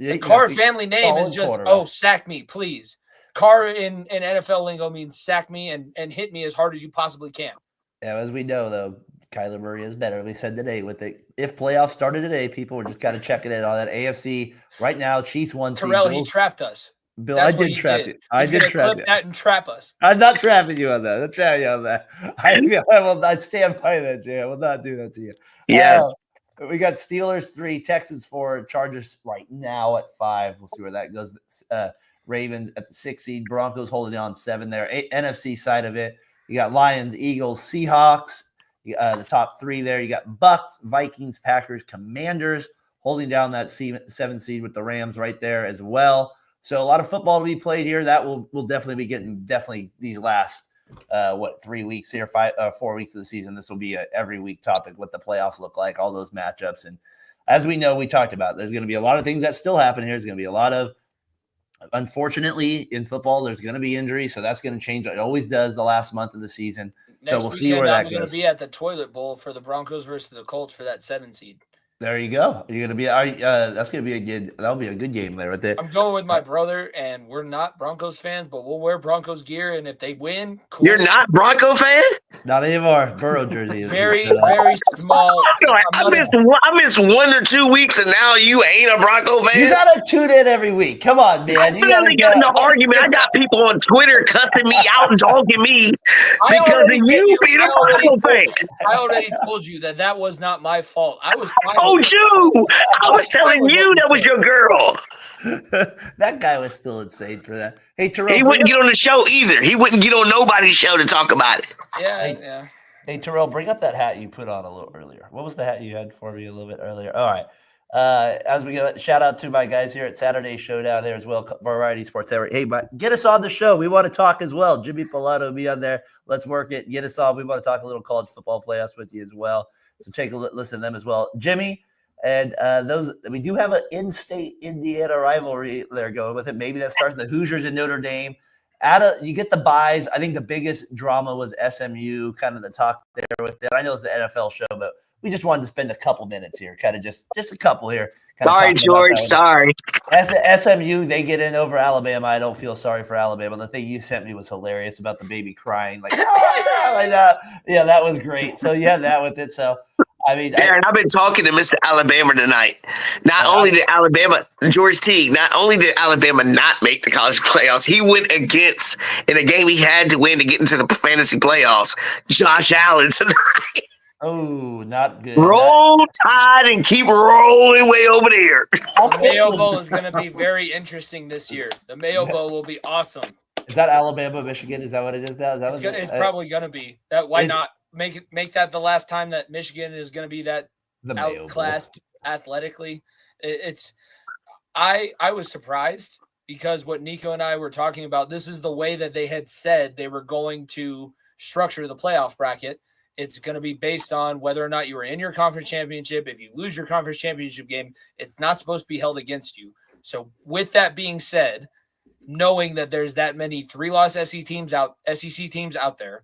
The Carr family name is just, sack me, please. Carr in NFL lingo means sack me and hit me as hard as you possibly can. Yeah, as we know, though, Kyler Murray is better. We said today with the if playoffs started today, people were just kind of checking it on that AFC right now. Chiefs 1 seed. Terrell, he trapped us. Bill, That's I what did he trap did. you. I He's did gonna trap clip you. that and trap us. I'm not trapping you on that. I'm trapping you on that. I will not stand by that, Jay. I will not do that to you. Yes. We got Steelers 3, Texans 4, Chargers right now at 5. We'll see where that goes. Ravens at the 6 seed, Broncos holding on 7 there. NFC side of it, you got Lions, Eagles, Seahawks. The top 3 there. You got Bucks, Vikings, Packers, Commanders holding down that 7 seed with the Rams right there as well. So a lot of football to be played here. That will definitely be getting these last 3 weeks here, 4 weeks of the season. This will be a every week topic. What the playoffs look like, all those matchups, and as we know, we talked about. There's going to be a lot of things that still happen here. There's going to be a lot of, unfortunately, in football, there's going to be injuries, so that's going to change. It always does the last month of the season. So we'll see where that goes. I'm going to be at the toilet bowl for the Broncos versus the Colts for that 7 seed. There you go. You're going to be. That's going to be a good. That'll be a good game there, right there. I'm going with my brother, and we're not Broncos fans, but we'll wear Broncos gear, and if they win, cool. You're not Bronco fan? Not anymore. Burrow jersey. Very small. I missed 1 or 2 weeks, and now you ain't a Bronco fan. You gotta tune in every week. Come on, man. I literally got in an argument. I got people on Twitter cussing me out and dogging me because of you being a Bronco fan. I already told you that was not my fault. I told you. I was telling you that was your girl. That guy was still insane for that. Hey, Terrell. He wouldn't get on the show either. He wouldn't get on nobody's show to talk about it. Yeah. Hey, Terrell, bring up that hat you put on a little earlier. What was the hat you had for me a little bit earlier? All right. As we go, shout out to my guys here at Saturday Showdown there as well. Variety Sports. Hey, but get us on the show. We want to talk as well. Jimmy Pilato will be on there. Let's work it. Get us on. We want to talk a little college football playoffs with you as well. So take a listen to them as well. Jimmy, and those we do have an in-state Indiana rivalry there going with it. Maybe that starts the Hoosiers and Notre Dame. You get the buys. I think the biggest drama was SMU, kind of the talk there with it. I know it's the NFL show, but we just wanted to spend a couple minutes here, kind of just a couple here. Sorry, George. Sorry. SMU, they get in over Alabama. I don't feel sorry for Alabama. The thing you sent me was hilarious about the baby crying, like that. Yeah, that was great. So you had that with it. So I mean, Aaron, I've been talking to Mr. Alabama tonight. Not only did Alabama not make the college playoffs, he went against, in a game he had to win to get into the fantasy playoffs, Josh Allen tonight. Oh, not good. Roll Tide and keep rolling way over there. The Mayo Bowl is going to be very interesting this year. The Mayo Bowl will be awesome. Is that Alabama, Michigan? Is that what it is now? It's probably going to be that. Why not make that the last time that Michigan is going to be that outclassed athletically? I was surprised because what Nico and I were talking about, this is the way that they had said they were going to structure the playoff bracket. It's going to be based on whether or not you were in your conference championship. If you lose your conference championship game, it's not supposed to be held against you. So with that being said, knowing that there's that many 3-loss SEC teams out there,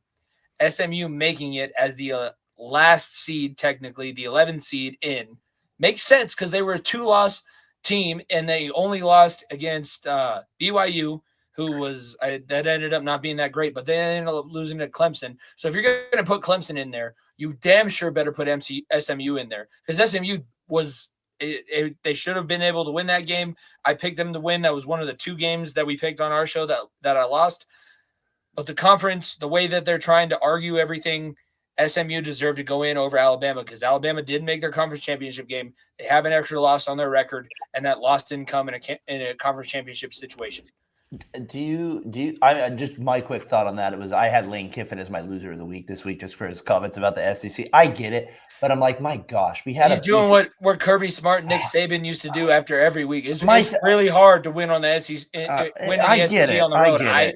SMU making it as the last seed, technically the 11th seed in, makes sense because they were a 2-loss team and they only lost against BYU, who was that ended up not being that great, but they ended up losing to Clemson. So if you're going to put Clemson in there, you damn sure better put SMU in there because SMU was they should have been able to win that game. I picked them to win. That was one of the 2 games that we picked on our show that I lost. But the conference, the way that they're trying to argue everything, SMU deserved to go in over Alabama because Alabama did make their conference championship game. They have an extra loss on their record, and that loss didn't come in a conference championship situation. Do you? I just my quick thought on that. It was I had Lane Kiffin as my loser of the week this week just for his comments about the SEC. I get it, but I'm like, my gosh, he's doing what Kirby Smart and Nick Saban used to do after every week. It's really hard to win on the SEC. Win in the SEC on the road.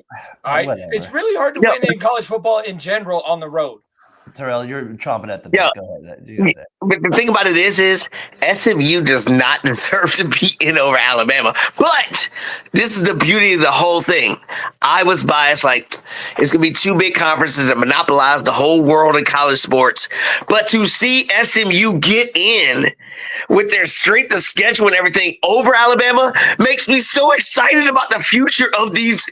It's really hard to win in college football in general on the road. Terrell, you're chomping at the bit. Go ahead. But the thing about it is SMU does not deserve to be in over Alabama. But this is the beauty of the whole thing. I was biased, like it's going to be 2 big conferences that monopolize the whole world in college sports. But to see SMU get in with their strength of schedule and everything over Alabama makes me so excited about the future of these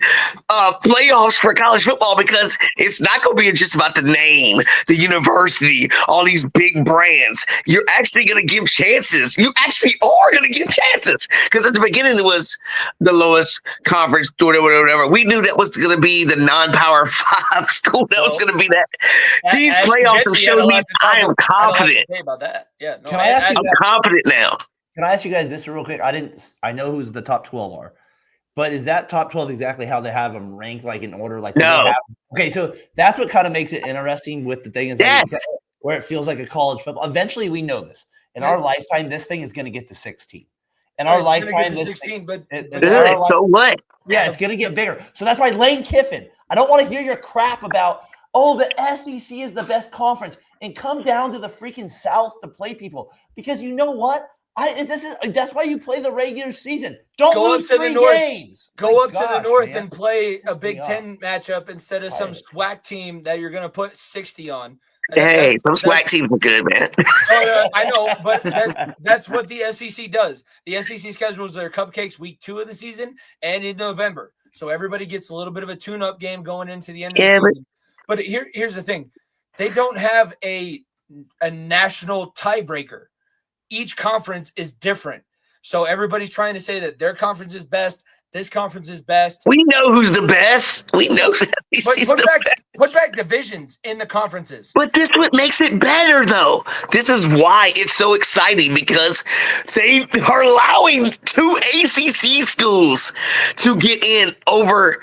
playoffs for college football, because it's not going to be just about the name, the university, all these big brands. You're actually going to give chances. You actually are going to give chances, because at the beginning it was the lowest conference, whatever. We knew that was going to be the non-power 5 school. That was going to be that. These playoffs have shown me I am confident. About that. Yeah, no, Can I ask you I'm confident now. Can I ask you guys this real quick? I know who's the top 12 are, but is that top 12 exactly how they have them ranked, like in order? Like No. Okay, so that's what kind of makes it interesting with the thing is Yes. where it feels like a college football. Eventually, we know this. In our lifetime, this thing is going to get to 16. In our lifetime, this 16, thing, Good. So what? yeah, it's going to get bigger. So that's why Lane Kiffin, I don't want to hear your crap about, oh, the SEC is the best conference, and come down to the freaking South to play people, because you know what? That's why you play the regular season. Don't Go lose up to the 3 north. games. Go My up to the gosh, north man. and play a Piss Big me Ten matchup instead of some Right. SWAC team that you're going to put 60 on. Hey, some SWAC teams are good, man. I know, but that's what the SEC does. The SEC schedules their cupcakes week 2 of the season and in November. So everybody gets a little bit of a tune-up game going into the end of the season. But here's the thing. They don't have a national tiebreaker. Each conference is different. So everybody's trying to say that their conference is best. This conference is best. We know who's the best. We know that. Put back divisions in the conferences. But this what makes it better, though. This is why it's so exciting, because they are allowing 2 ACC schools to get in over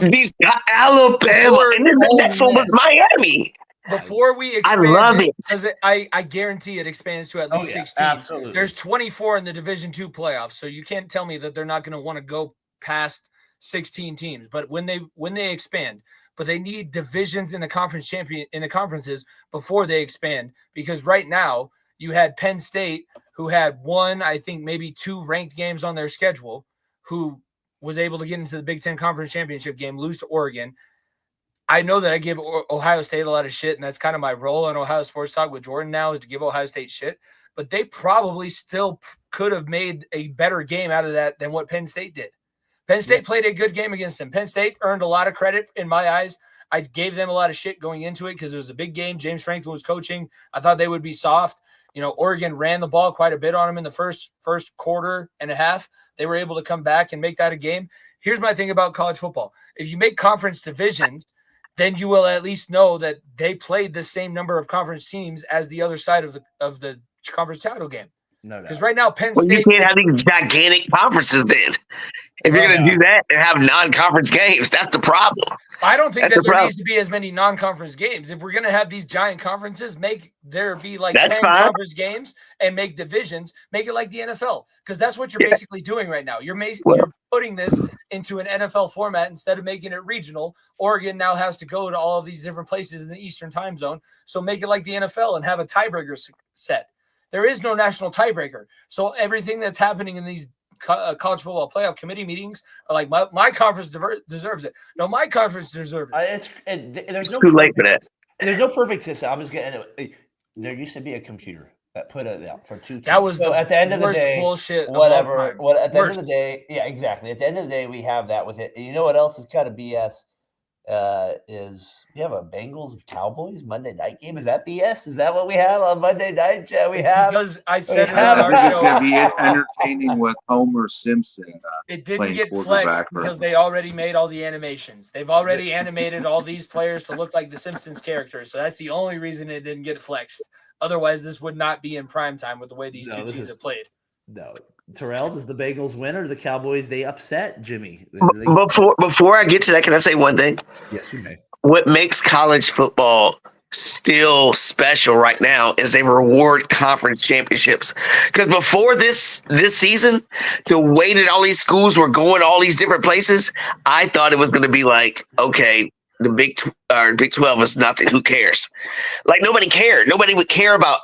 these Alabama, and then the next one was Miami. Before we expand, I love it. Because I guarantee it expands to at least 16. Absolutely. There's 24 in the Division II playoffs, so you can't tell me that they're not going to want to go past 16 teams. But when they expand, but they need divisions in the conferences before they expand, because right now you had Penn State, who had 1, I think maybe 2 ranked games on their schedule, who was able to get into the Big Ten Conference Championship game, lose to Oregon. I know that I give Ohio State a lot of shit, and that's kind of my role on Ohio Sports Talk with Jordan now, is to give Ohio State shit. But they probably still could have made a better game out of that than what Penn State did. Penn State played a good game against them. Penn State earned a lot of credit in my eyes. I gave them a lot of shit going into it because it was a big game. James Franklin was coaching. I thought they would be soft. You know, Oregon ran the ball quite a bit on them in the first quarter and a half. They were able to come back and make that a game. Here's my thing about college football. If you make conference divisions, then you will at least know that they played the same number of conference teams as the other side of the conference title game. No, because right now Penn Well, State. you can't have these gigantic conferences then. If you're going to do that and have non-conference games, that's the problem. I don't think that there needs to be as many non-conference games. If we're going to have these giant conferences, make there be like 10 conference games and make divisions. Make it like the NFL, because that's what you're basically doing right now. You're putting this into an NFL format instead of making it regional. Oregon now has to go to all of these different places in the Eastern time zone. So make it like the NFL and have a tiebreaker set. There is no national tiebreaker. So everything that's happening in these college football playoff committee meetings are like, my conference deserves it. No, my conference deserves it. It's too late for that. There's no perfect system. I'm just getting it. There used to be a computer that put it out for 2 teams. That was at the end of the day, bullshit. Whatever. At the end of the day, yeah, exactly. At the end of the day, we have that with it. And you know what else is kind of BS? Is you have a Bengals Cowboys Monday night game? Is that BS? Is that what we have on Monday night? Because I said it's going to be entertaining with Homer Simpson. It didn't get flexed because they already made all the animations. They've already animated all these players to look like the Simpsons characters. So that's the only reason it didn't get flexed. Otherwise, this would not be in prime time with the way these two teams have played. No. Terrell, does the Bengals win or the Cowboys, they upset Jimmy? Before I get to that, can I say one thing? Yes, you may. What makes college football still special right now is they reward conference championships. Because before this season, the way that all these schools were going all these different places, I thought it was going to be like, okay, the Big 12 is nothing. Who cares? Like, nobody cared. Nobody would care about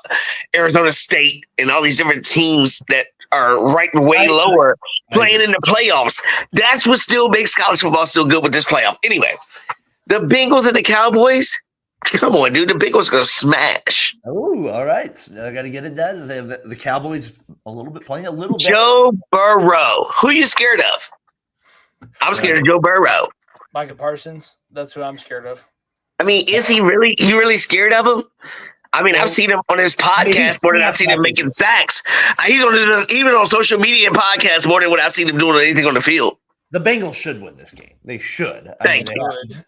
Arizona State and all these different teams that are ranked way lower playing in the playoffs. That's what still makes college football still good with this playoff. Anyway, the Bengals and the Cowboys Come on, dude. The Bengals going to smash. Oh, all right. I got to get it done. The Cowboys playing a little bit. Joe Burrow. Who are you scared of? I'm scared of Joe Burrow. Micah Parsons. That's who I'm scared of. I mean, is he really? You really scared of him? I mean, I've seen him on his podcast more than I've seen him making sacks. He's even on social media and podcasts more than when I've seen him doing anything on the field. The Bengals should win this game. They should.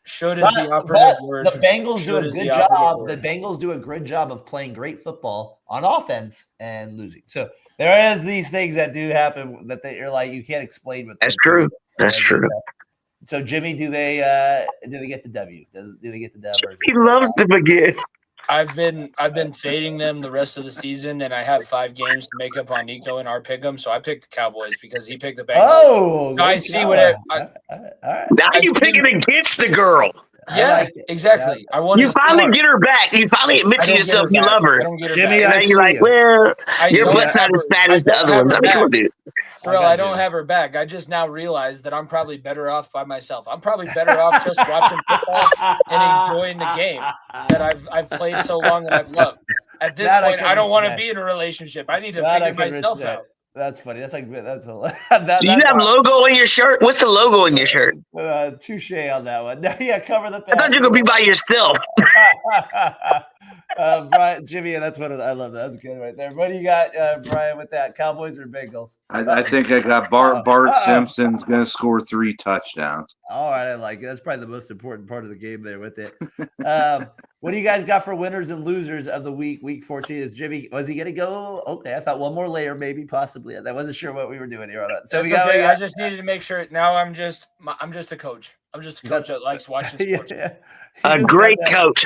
Should is the operative word. The Bengals do a Should is good the job. operative The word. Bengals do a good job of playing great football on offense and losing. So there is these things that do happen that you're like you can't explain. With That's true. That's true. So Jimmy, do they get the W? Do they get the W? He loves them again. I've been fading them the rest of the season, and I have 5 games to make up on Nico in our pick'em. So I picked the Cowboys because he picked the Bengals. Oh, I see what it. all right. Now you're picking against the girl. Yeah, exactly. I want You finally get her back. You finally admit to yourself you love her. Jimmy, And I then you're like, well, your butt's not as fat as the other ones. I mean, come on, dude. Bro, I don't have her back. I just now realized that I'm probably better off by myself. I'm probably better off just watching football and enjoying the game that I've played so long and I've loved. At this point, I don't want to be in a relationship. I need to figure myself out. That's funny. That's like that's Do you have logo on your shirt? What's the logo on your shirt? Touche on that one. Yeah, cover the. I thought you were gonna be by yourself. Brian, Jimmy, and that's what I love. That's good right there. What do you got, Brian, with that? Cowboys or Bengals? I think I got Bart Simpson's going to score 3 touchdowns. All right, I like it. That's probably the most important part of the game there with it. What do you guys got for winners and losers of the week 14? Is Jimmy, was he going to go? Okay, I thought one more layer, maybe, possibly. I wasn't sure what we were doing here on that. So we got. I just needed to make sure. Now I'm just a coach. I'm just a coach that likes watching sports. A great coach.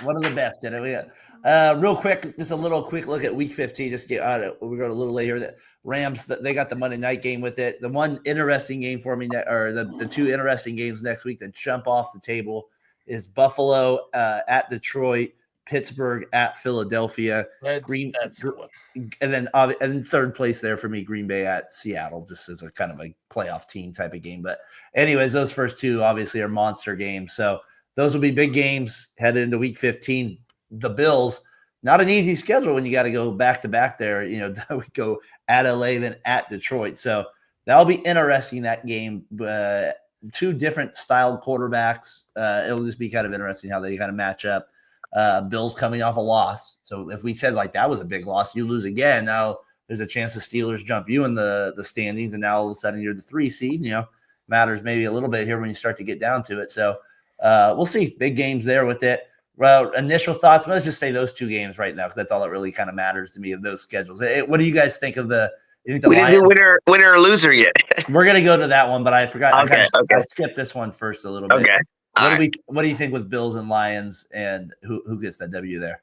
One of the best in it. We got, real quick, just a little quick look at week 15. Just get out of we're going a little late here. The Rams, they got the Monday night game with it. The one interesting game for me, or the 2 interesting games next week that jump off the table is Buffalo at Detroit, Pittsburgh at Philadelphia, That's the one. And then third place there for me, Green Bay at Seattle, just as a kind of a playoff team type of game. But anyways, those first 2 obviously are monster games. So those will be big games headed into week 15. The Bills, not an easy schedule when you got to go back to back there. You know, we go at LA, then at Detroit. So that'll be interesting, that game. 2 different styled quarterbacks. It'll just be kind of interesting how they kind of match up. Bills coming off a loss. So if we said like that was a big loss, you lose again. Now there's a chance the Steelers jump you in the standings, and now all of a sudden you're the 3 seed. You know, matters maybe a little bit here when you start to get down to it. So we'll see. Big games there with it. Well, initial thoughts. Let's just say those 2 games right now, because that's all that really kind of matters to me of those schedules. What do you guys think of the? You think we didn't do winner or loser yet. We're gonna go to that one, but I forgot. Okay. I skipped this one first a little bit. Okay. What do you think with Bills and Lions, and who gets that W there?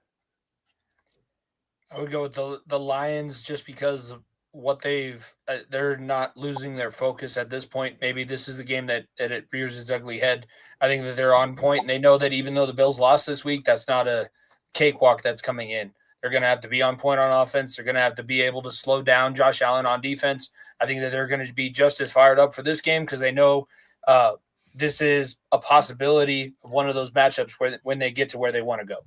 I would go with the Lions just because of what they're not losing their focus at this point. Maybe this is the game that it rears its ugly head. I think that they're on point, and they know that even though the Bills lost this week, that's not a cakewalk that's coming in. They're going to have to be on point on offense. They're going to have to be able to slow down Josh Allen on defense. I think that they're going to be just as fired up for this game because they know this is a possibility of one of those matchups when they get to where they want to go.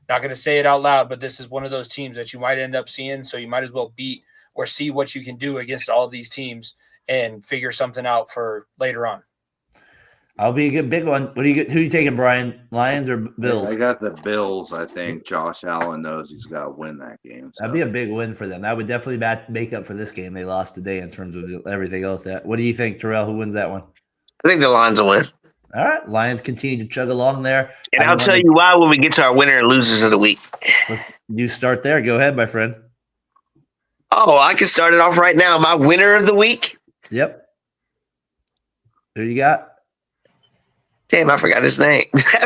Not going to say it out loud, but this is one of those teams that you might end up seeing, so you might as well beat or see what you can do against all of these teams and figure something out for later on. I'll be a good big one. Who are you taking, Brian? Lions or Bills? I got the Bills. I think Josh Allen knows he's got to win that game. So. That'd be a big win for them. That would definitely make up for this game they lost today in terms of everything else. What do you think, Terrell? Who wins that one? I think the Lions will win. All right. Lions continue to chug along there. And I'll tell you why when we get to our winner and losers of the week. You start there. Go ahead, my friend. Oh, I can start it off right now. My winner of the week? Yep. Who you got? Damn, I forgot his name. I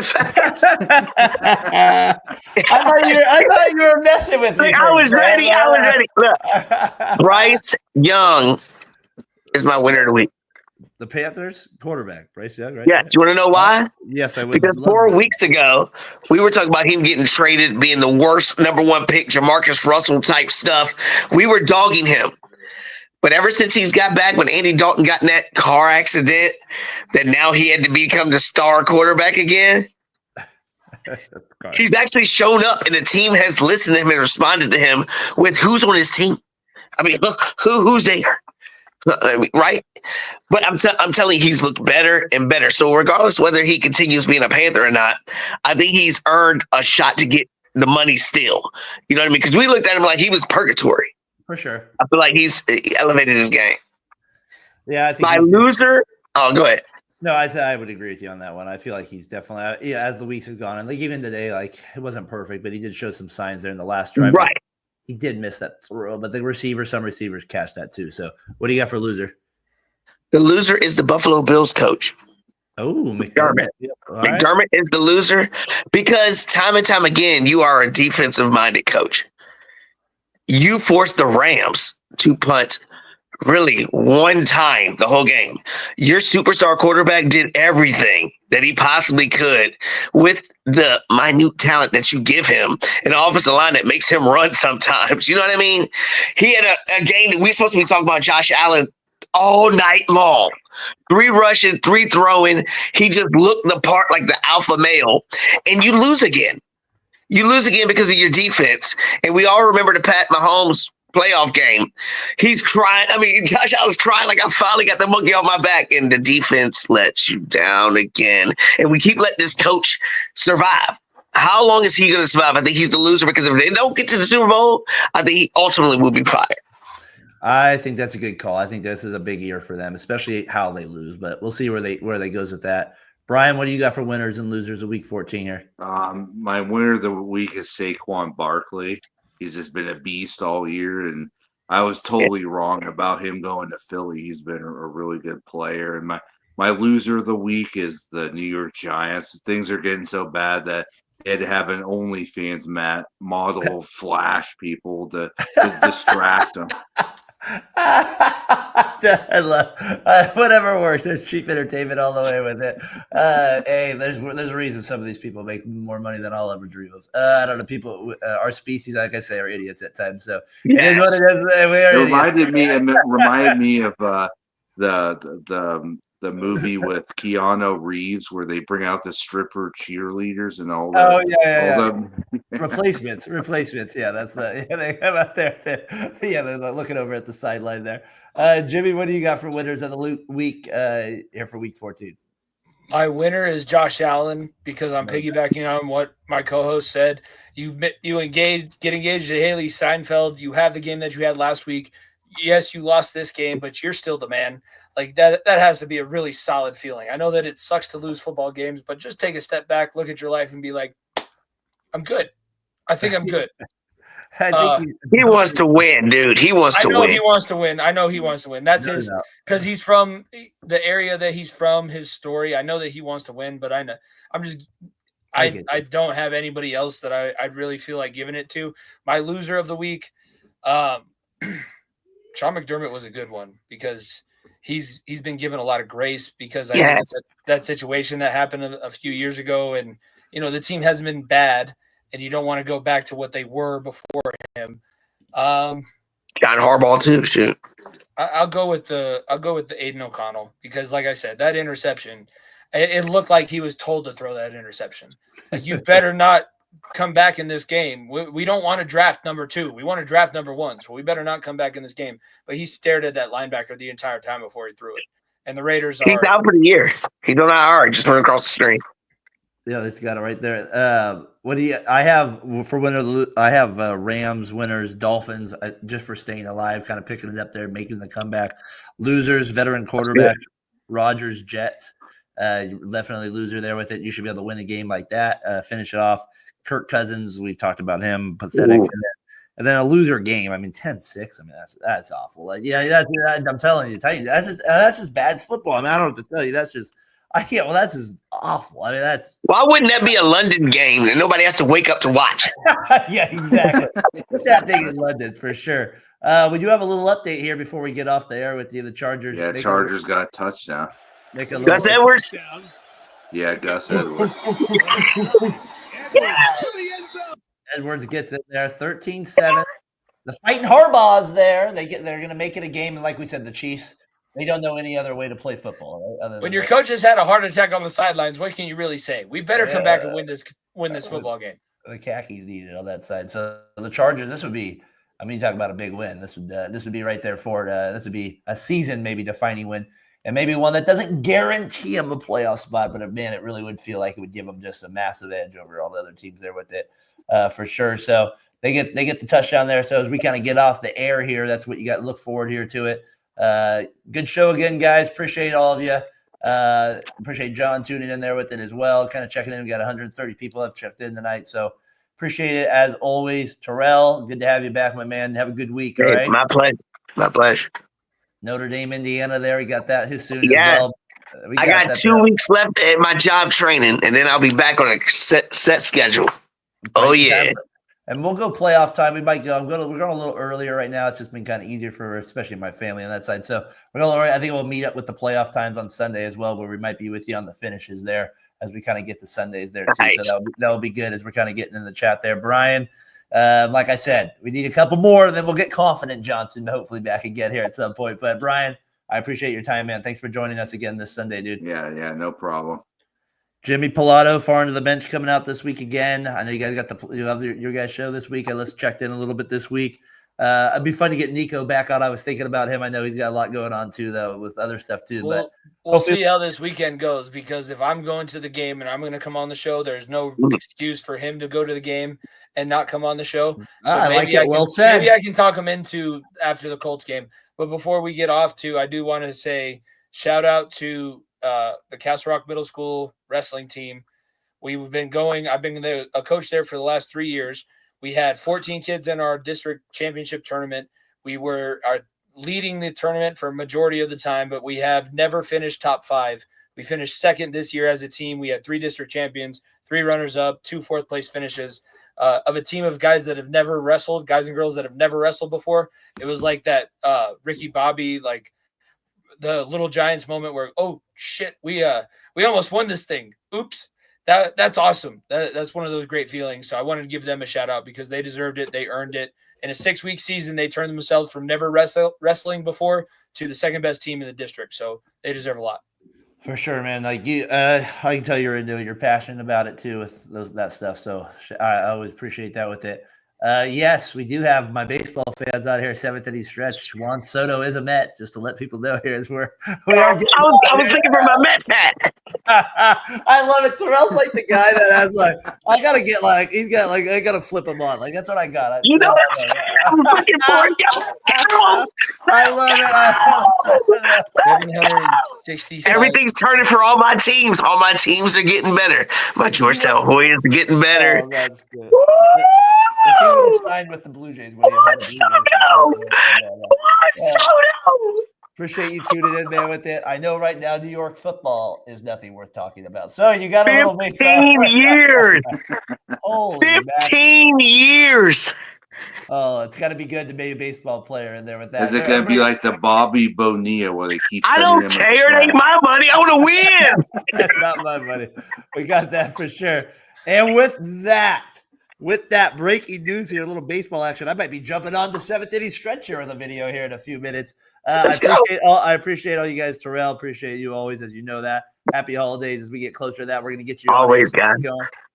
thought you were messing with me. I was ready. Look, Bryce Young is my winner of the week. The Panthers quarterback, Bryce Young, right? Yes. You want to know why? Yes, I would. Because 4 weeks ago, we were talking about him getting traded, being the worst number 1 pick, Jamarcus Russell type stuff. We were dogging him. But ever since he's got back, when Andy Dalton got in that car accident, that now he had to become the star quarterback again. He's actually shown up, and the team has listened to him and responded to him with who's on his team. I mean, who's there? I mean, right? But I'm telling you, he's looked better and better. So regardless whether he continues being a Panther or not, I think he's earned a shot to get the money still. You know what I mean? Because we looked at him like he was purgatory. For sure. I feel like he's elevated his game. Yeah, I think My loser. Oh, go ahead. No, I would agree with you on that one. I feel like he's definitely, as the weeks have gone, and like even today, like it wasn't perfect, but he did show some signs there in the last drive. Right. He did miss that throw, but some receivers catch that too. So what do you got for loser? The loser is the Buffalo Bills coach. Oh, McDermott. Yep. McDermott is the loser because time and time again, you are a defensive-minded coach. You forced the Rams to punt really one time the whole game. Your superstar quarterback did everything that he possibly could with the minute talent that you give him, an offensive line that makes him run sometimes. You know what I mean? He had a game that we're supposed to be talking about Josh Allen all night long. 3 rushing, 3 throwing. He just looked the part like the alpha male, and you lose again. You lose again because of your defense. And we all remember the Pat Mahomes playoff game. He's crying. I mean, Josh Allen's crying like I finally got the monkey off my back, and the defense lets you down again. And we keep letting this coach survive. How long is he going to survive? I think he's the loser because if they don't get to the Super Bowl, I think he ultimately will be fired. I think that's a good call. I think this is a big year for them, especially how they lose. But we'll see where they goes with that. Brian, what do you got for winners and losers of Week 14 here? My winner of the week is Saquon Barkley. He's just been a beast all year, and I was totally wrong about him going to Philly. He's been a really good player. And my loser of the week is the New York Giants. Things are getting so bad that they had to have an OnlyFans model flash people to distract them. I love whatever works. There's cheap entertainment all the way with it. Hey, there's a reason some of these people make more money than I'll ever dream of. I don't know. People, our species, like I say, are idiots at times. So it is what it is. We are reminded me of the movie with Keanu Reeves where they bring out the stripper cheerleaders and all that. Replacements. Yeah, that's they come out there. They're looking over at the sideline there. Jimmy, what do you got for winners of the week here for Week 14? My winner is Josh Allen because I'm piggybacking on what my co-host said. You get engaged to Haley Steinfeld. You have the game that you had last week. Yes, you lost this game, but you're still the man. Like that has to be a really solid feeling. I know that it sucks to lose football games, but just take a step back, look at your life, and be like, "I'm good. I think I'm good." He wants to win, dude. He wants to win. I know he wants to win. That's his because he's from the area that he's from. His story. I know that he wants to win, but I don't have anybody else that I really feel like giving it to. My loser of the week, Sean McDermott was a good one because he's been given a lot of grace because I think that situation that happened a few years ago, and the team hasn't been bad, and you don't want to go back to what they were before him. John Harbaugh too. Shoot, I'll go with the Aiden O'Connell because, like I said, that interception, it looked like he was told to throw that interception. Like, you better not come back in this game. We don't want to draft number 2. We want to draft number 1. So we better not come back in this game. But he stared at that linebacker the entire time before he threw it. And the Raiders he's out for the year. He's on IR. Just went across the screen. Yeah, they've got it right there. What do you? I have for winner. I have Rams winners, Dolphins just for staying alive, kind of picking it up there, making the comeback. Losers, veteran quarterback, Rodgers, Jets. Definitely loser there with it. You should be able to win a game like that. Finish it off. Kirk Cousins, we've talked about him, pathetic. And then a loser game. I mean, 10-6. I mean, that's awful. Like, I'm telling you, that's just bad football. I mean, I don't know what to tell you. That's just that's just awful. I mean, that's why wouldn't that be a London game that nobody has to wake up to watch? Yeah, exactly. It's that thing in London for sure. We do have a little update here before we get off the air with you. The Chargers. Yeah, Chargers got a touchdown. Gus Edwards. Yeah, Gus Edwards. Edwards gets it there, 13-7. The fighting Harbaugh's there. They're going to make it a game, and like we said, the Chiefs They don't know any other way to play football. Right? When your coach has had a heart attack on the sidelines, what can you really say? We better come back and win this football game. The khakis needed on that side. So the Chargers, this would be, I mean, talk about a big win. This would be right there for it. This would be a season maybe defining win, and maybe one that doesn't guarantee them a playoff spot, but man, it really would feel like it would give them just a massive edge over all the other teams there with it, for sure. So they get the touchdown there. So as we kind of get off the air here, that's what you got to look forward here to it. Good show again, guys. Appreciate all of you. Appreciate John tuning in there with it as well. Kind of checking in. We got 130 people have checked in tonight. So appreciate it as always. Terrell, good to have you back, my man. Have a good week. All right. My pleasure. My pleasure. Notre Dame, Indiana there. We got that soon as well. I got 2 weeks left at my job training, and then I'll be back on a set schedule. Oh, yeah. And we'll go playoff time. We might go. We're going a little earlier right now. It's just been kind of easier for especially my family on that side. So we're going. I think we'll meet up with the playoff times on Sunday as well, where we might be with you on the finishes there as we kind of get the Sundays there too. Nice. So that'll be good as we're kind of getting in the chat there, Brian. Like I said, we need a couple more, and then we'll get Confident Johnson hopefully back again here at some point. But Brian, I appreciate your time, man. Thanks for joining us again this Sunday, dude. Yeah, no problem. Jimmy Pilato, far into the bench, coming out this week again. I know you guys got your guys' show this week. I checked in a little bit this week. It'd be fun to get Nico back on. I was thinking about him. I know he's got a lot going on too, though, with other stuff too. We'll see how this weekend goes, because if I'm going to the game and I'm going to come on the show, there's no excuse for him to go to the game and not come on the show. So maybe I can talk him into after the Colts game. But before we get off I do want to say shout out to the Castle Rock Middle School wrestling team. I've been a coach there for the last 3 years. We had 14 kids in our district championship tournament. We are leading the tournament for a majority of the time, but we have never finished top 5. We finished second this year as a team. We had 3 district champions, 3 runners-up, 2 fourth-place finishes of a team of guys that have never wrestled, guys and girls that have never wrestled before. It was like that Ricky Bobby, like the Little Giants moment where, oh, shit, we almost won this thing. Oops. That's awesome. That's one of those great feelings. So I wanted to give them a shout out because they deserved it. They earned it. In a 6-week season, they turned themselves from never wrestling before to the second best team in the district. So they deserve a lot. For sure, man. Like you, I can tell you're into it. You're passionate about it too with that stuff. So I always appreciate that with it. Yes, we do have my baseball fans out here. 7th inning stretch. Juan Soto is a Met, just to let people know here as we are. I was looking for my Mets hat. I love it. Terrell's like the guy that has I gotta get I gotta flip him on. That's what I got. I'm looking for it. I love it. 765. Everything's turning for all my teams. All my teams are getting better. My Georgetown Hoyas are getting better. Oh, that's good. If he would have signed with the Blue Jays, would he have had the Blue Jays? Appreciate you tuning in, man, with it. I know right now New York football is nothing worth talking about. So you got a little 15 years. Holy 15 years. Oh, it's got to be good to be a baseball player in there with that. Is it going to be like the Bobby Bonilla where they keep? I don't care. It ain't my money. I want to win. That's not my money. We got that for sure. And with that breaking news here, a little baseball action, I might be jumping on the 7th inning stretch here in the video here in a few minutes. I appreciate all you guys. Terrell, appreciate you always, as you know that. Happy holidays as we get closer to that. We're going to get you always, guys.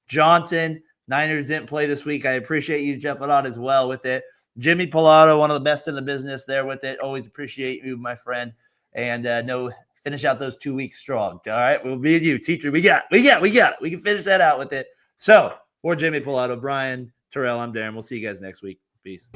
Johnson, Niners didn't play this week. I appreciate you jumping on as well with it. Jimmy Pilato, one of the best in the business there with it. Always appreciate you, my friend. And finish out those 2 weeks strong. All right, we'll be with you, teacher. We got it. We can finish that out with it. So for Jimmy Pilato, Brian, Terrell, I'm Darren. We'll see you guys next week. Peace.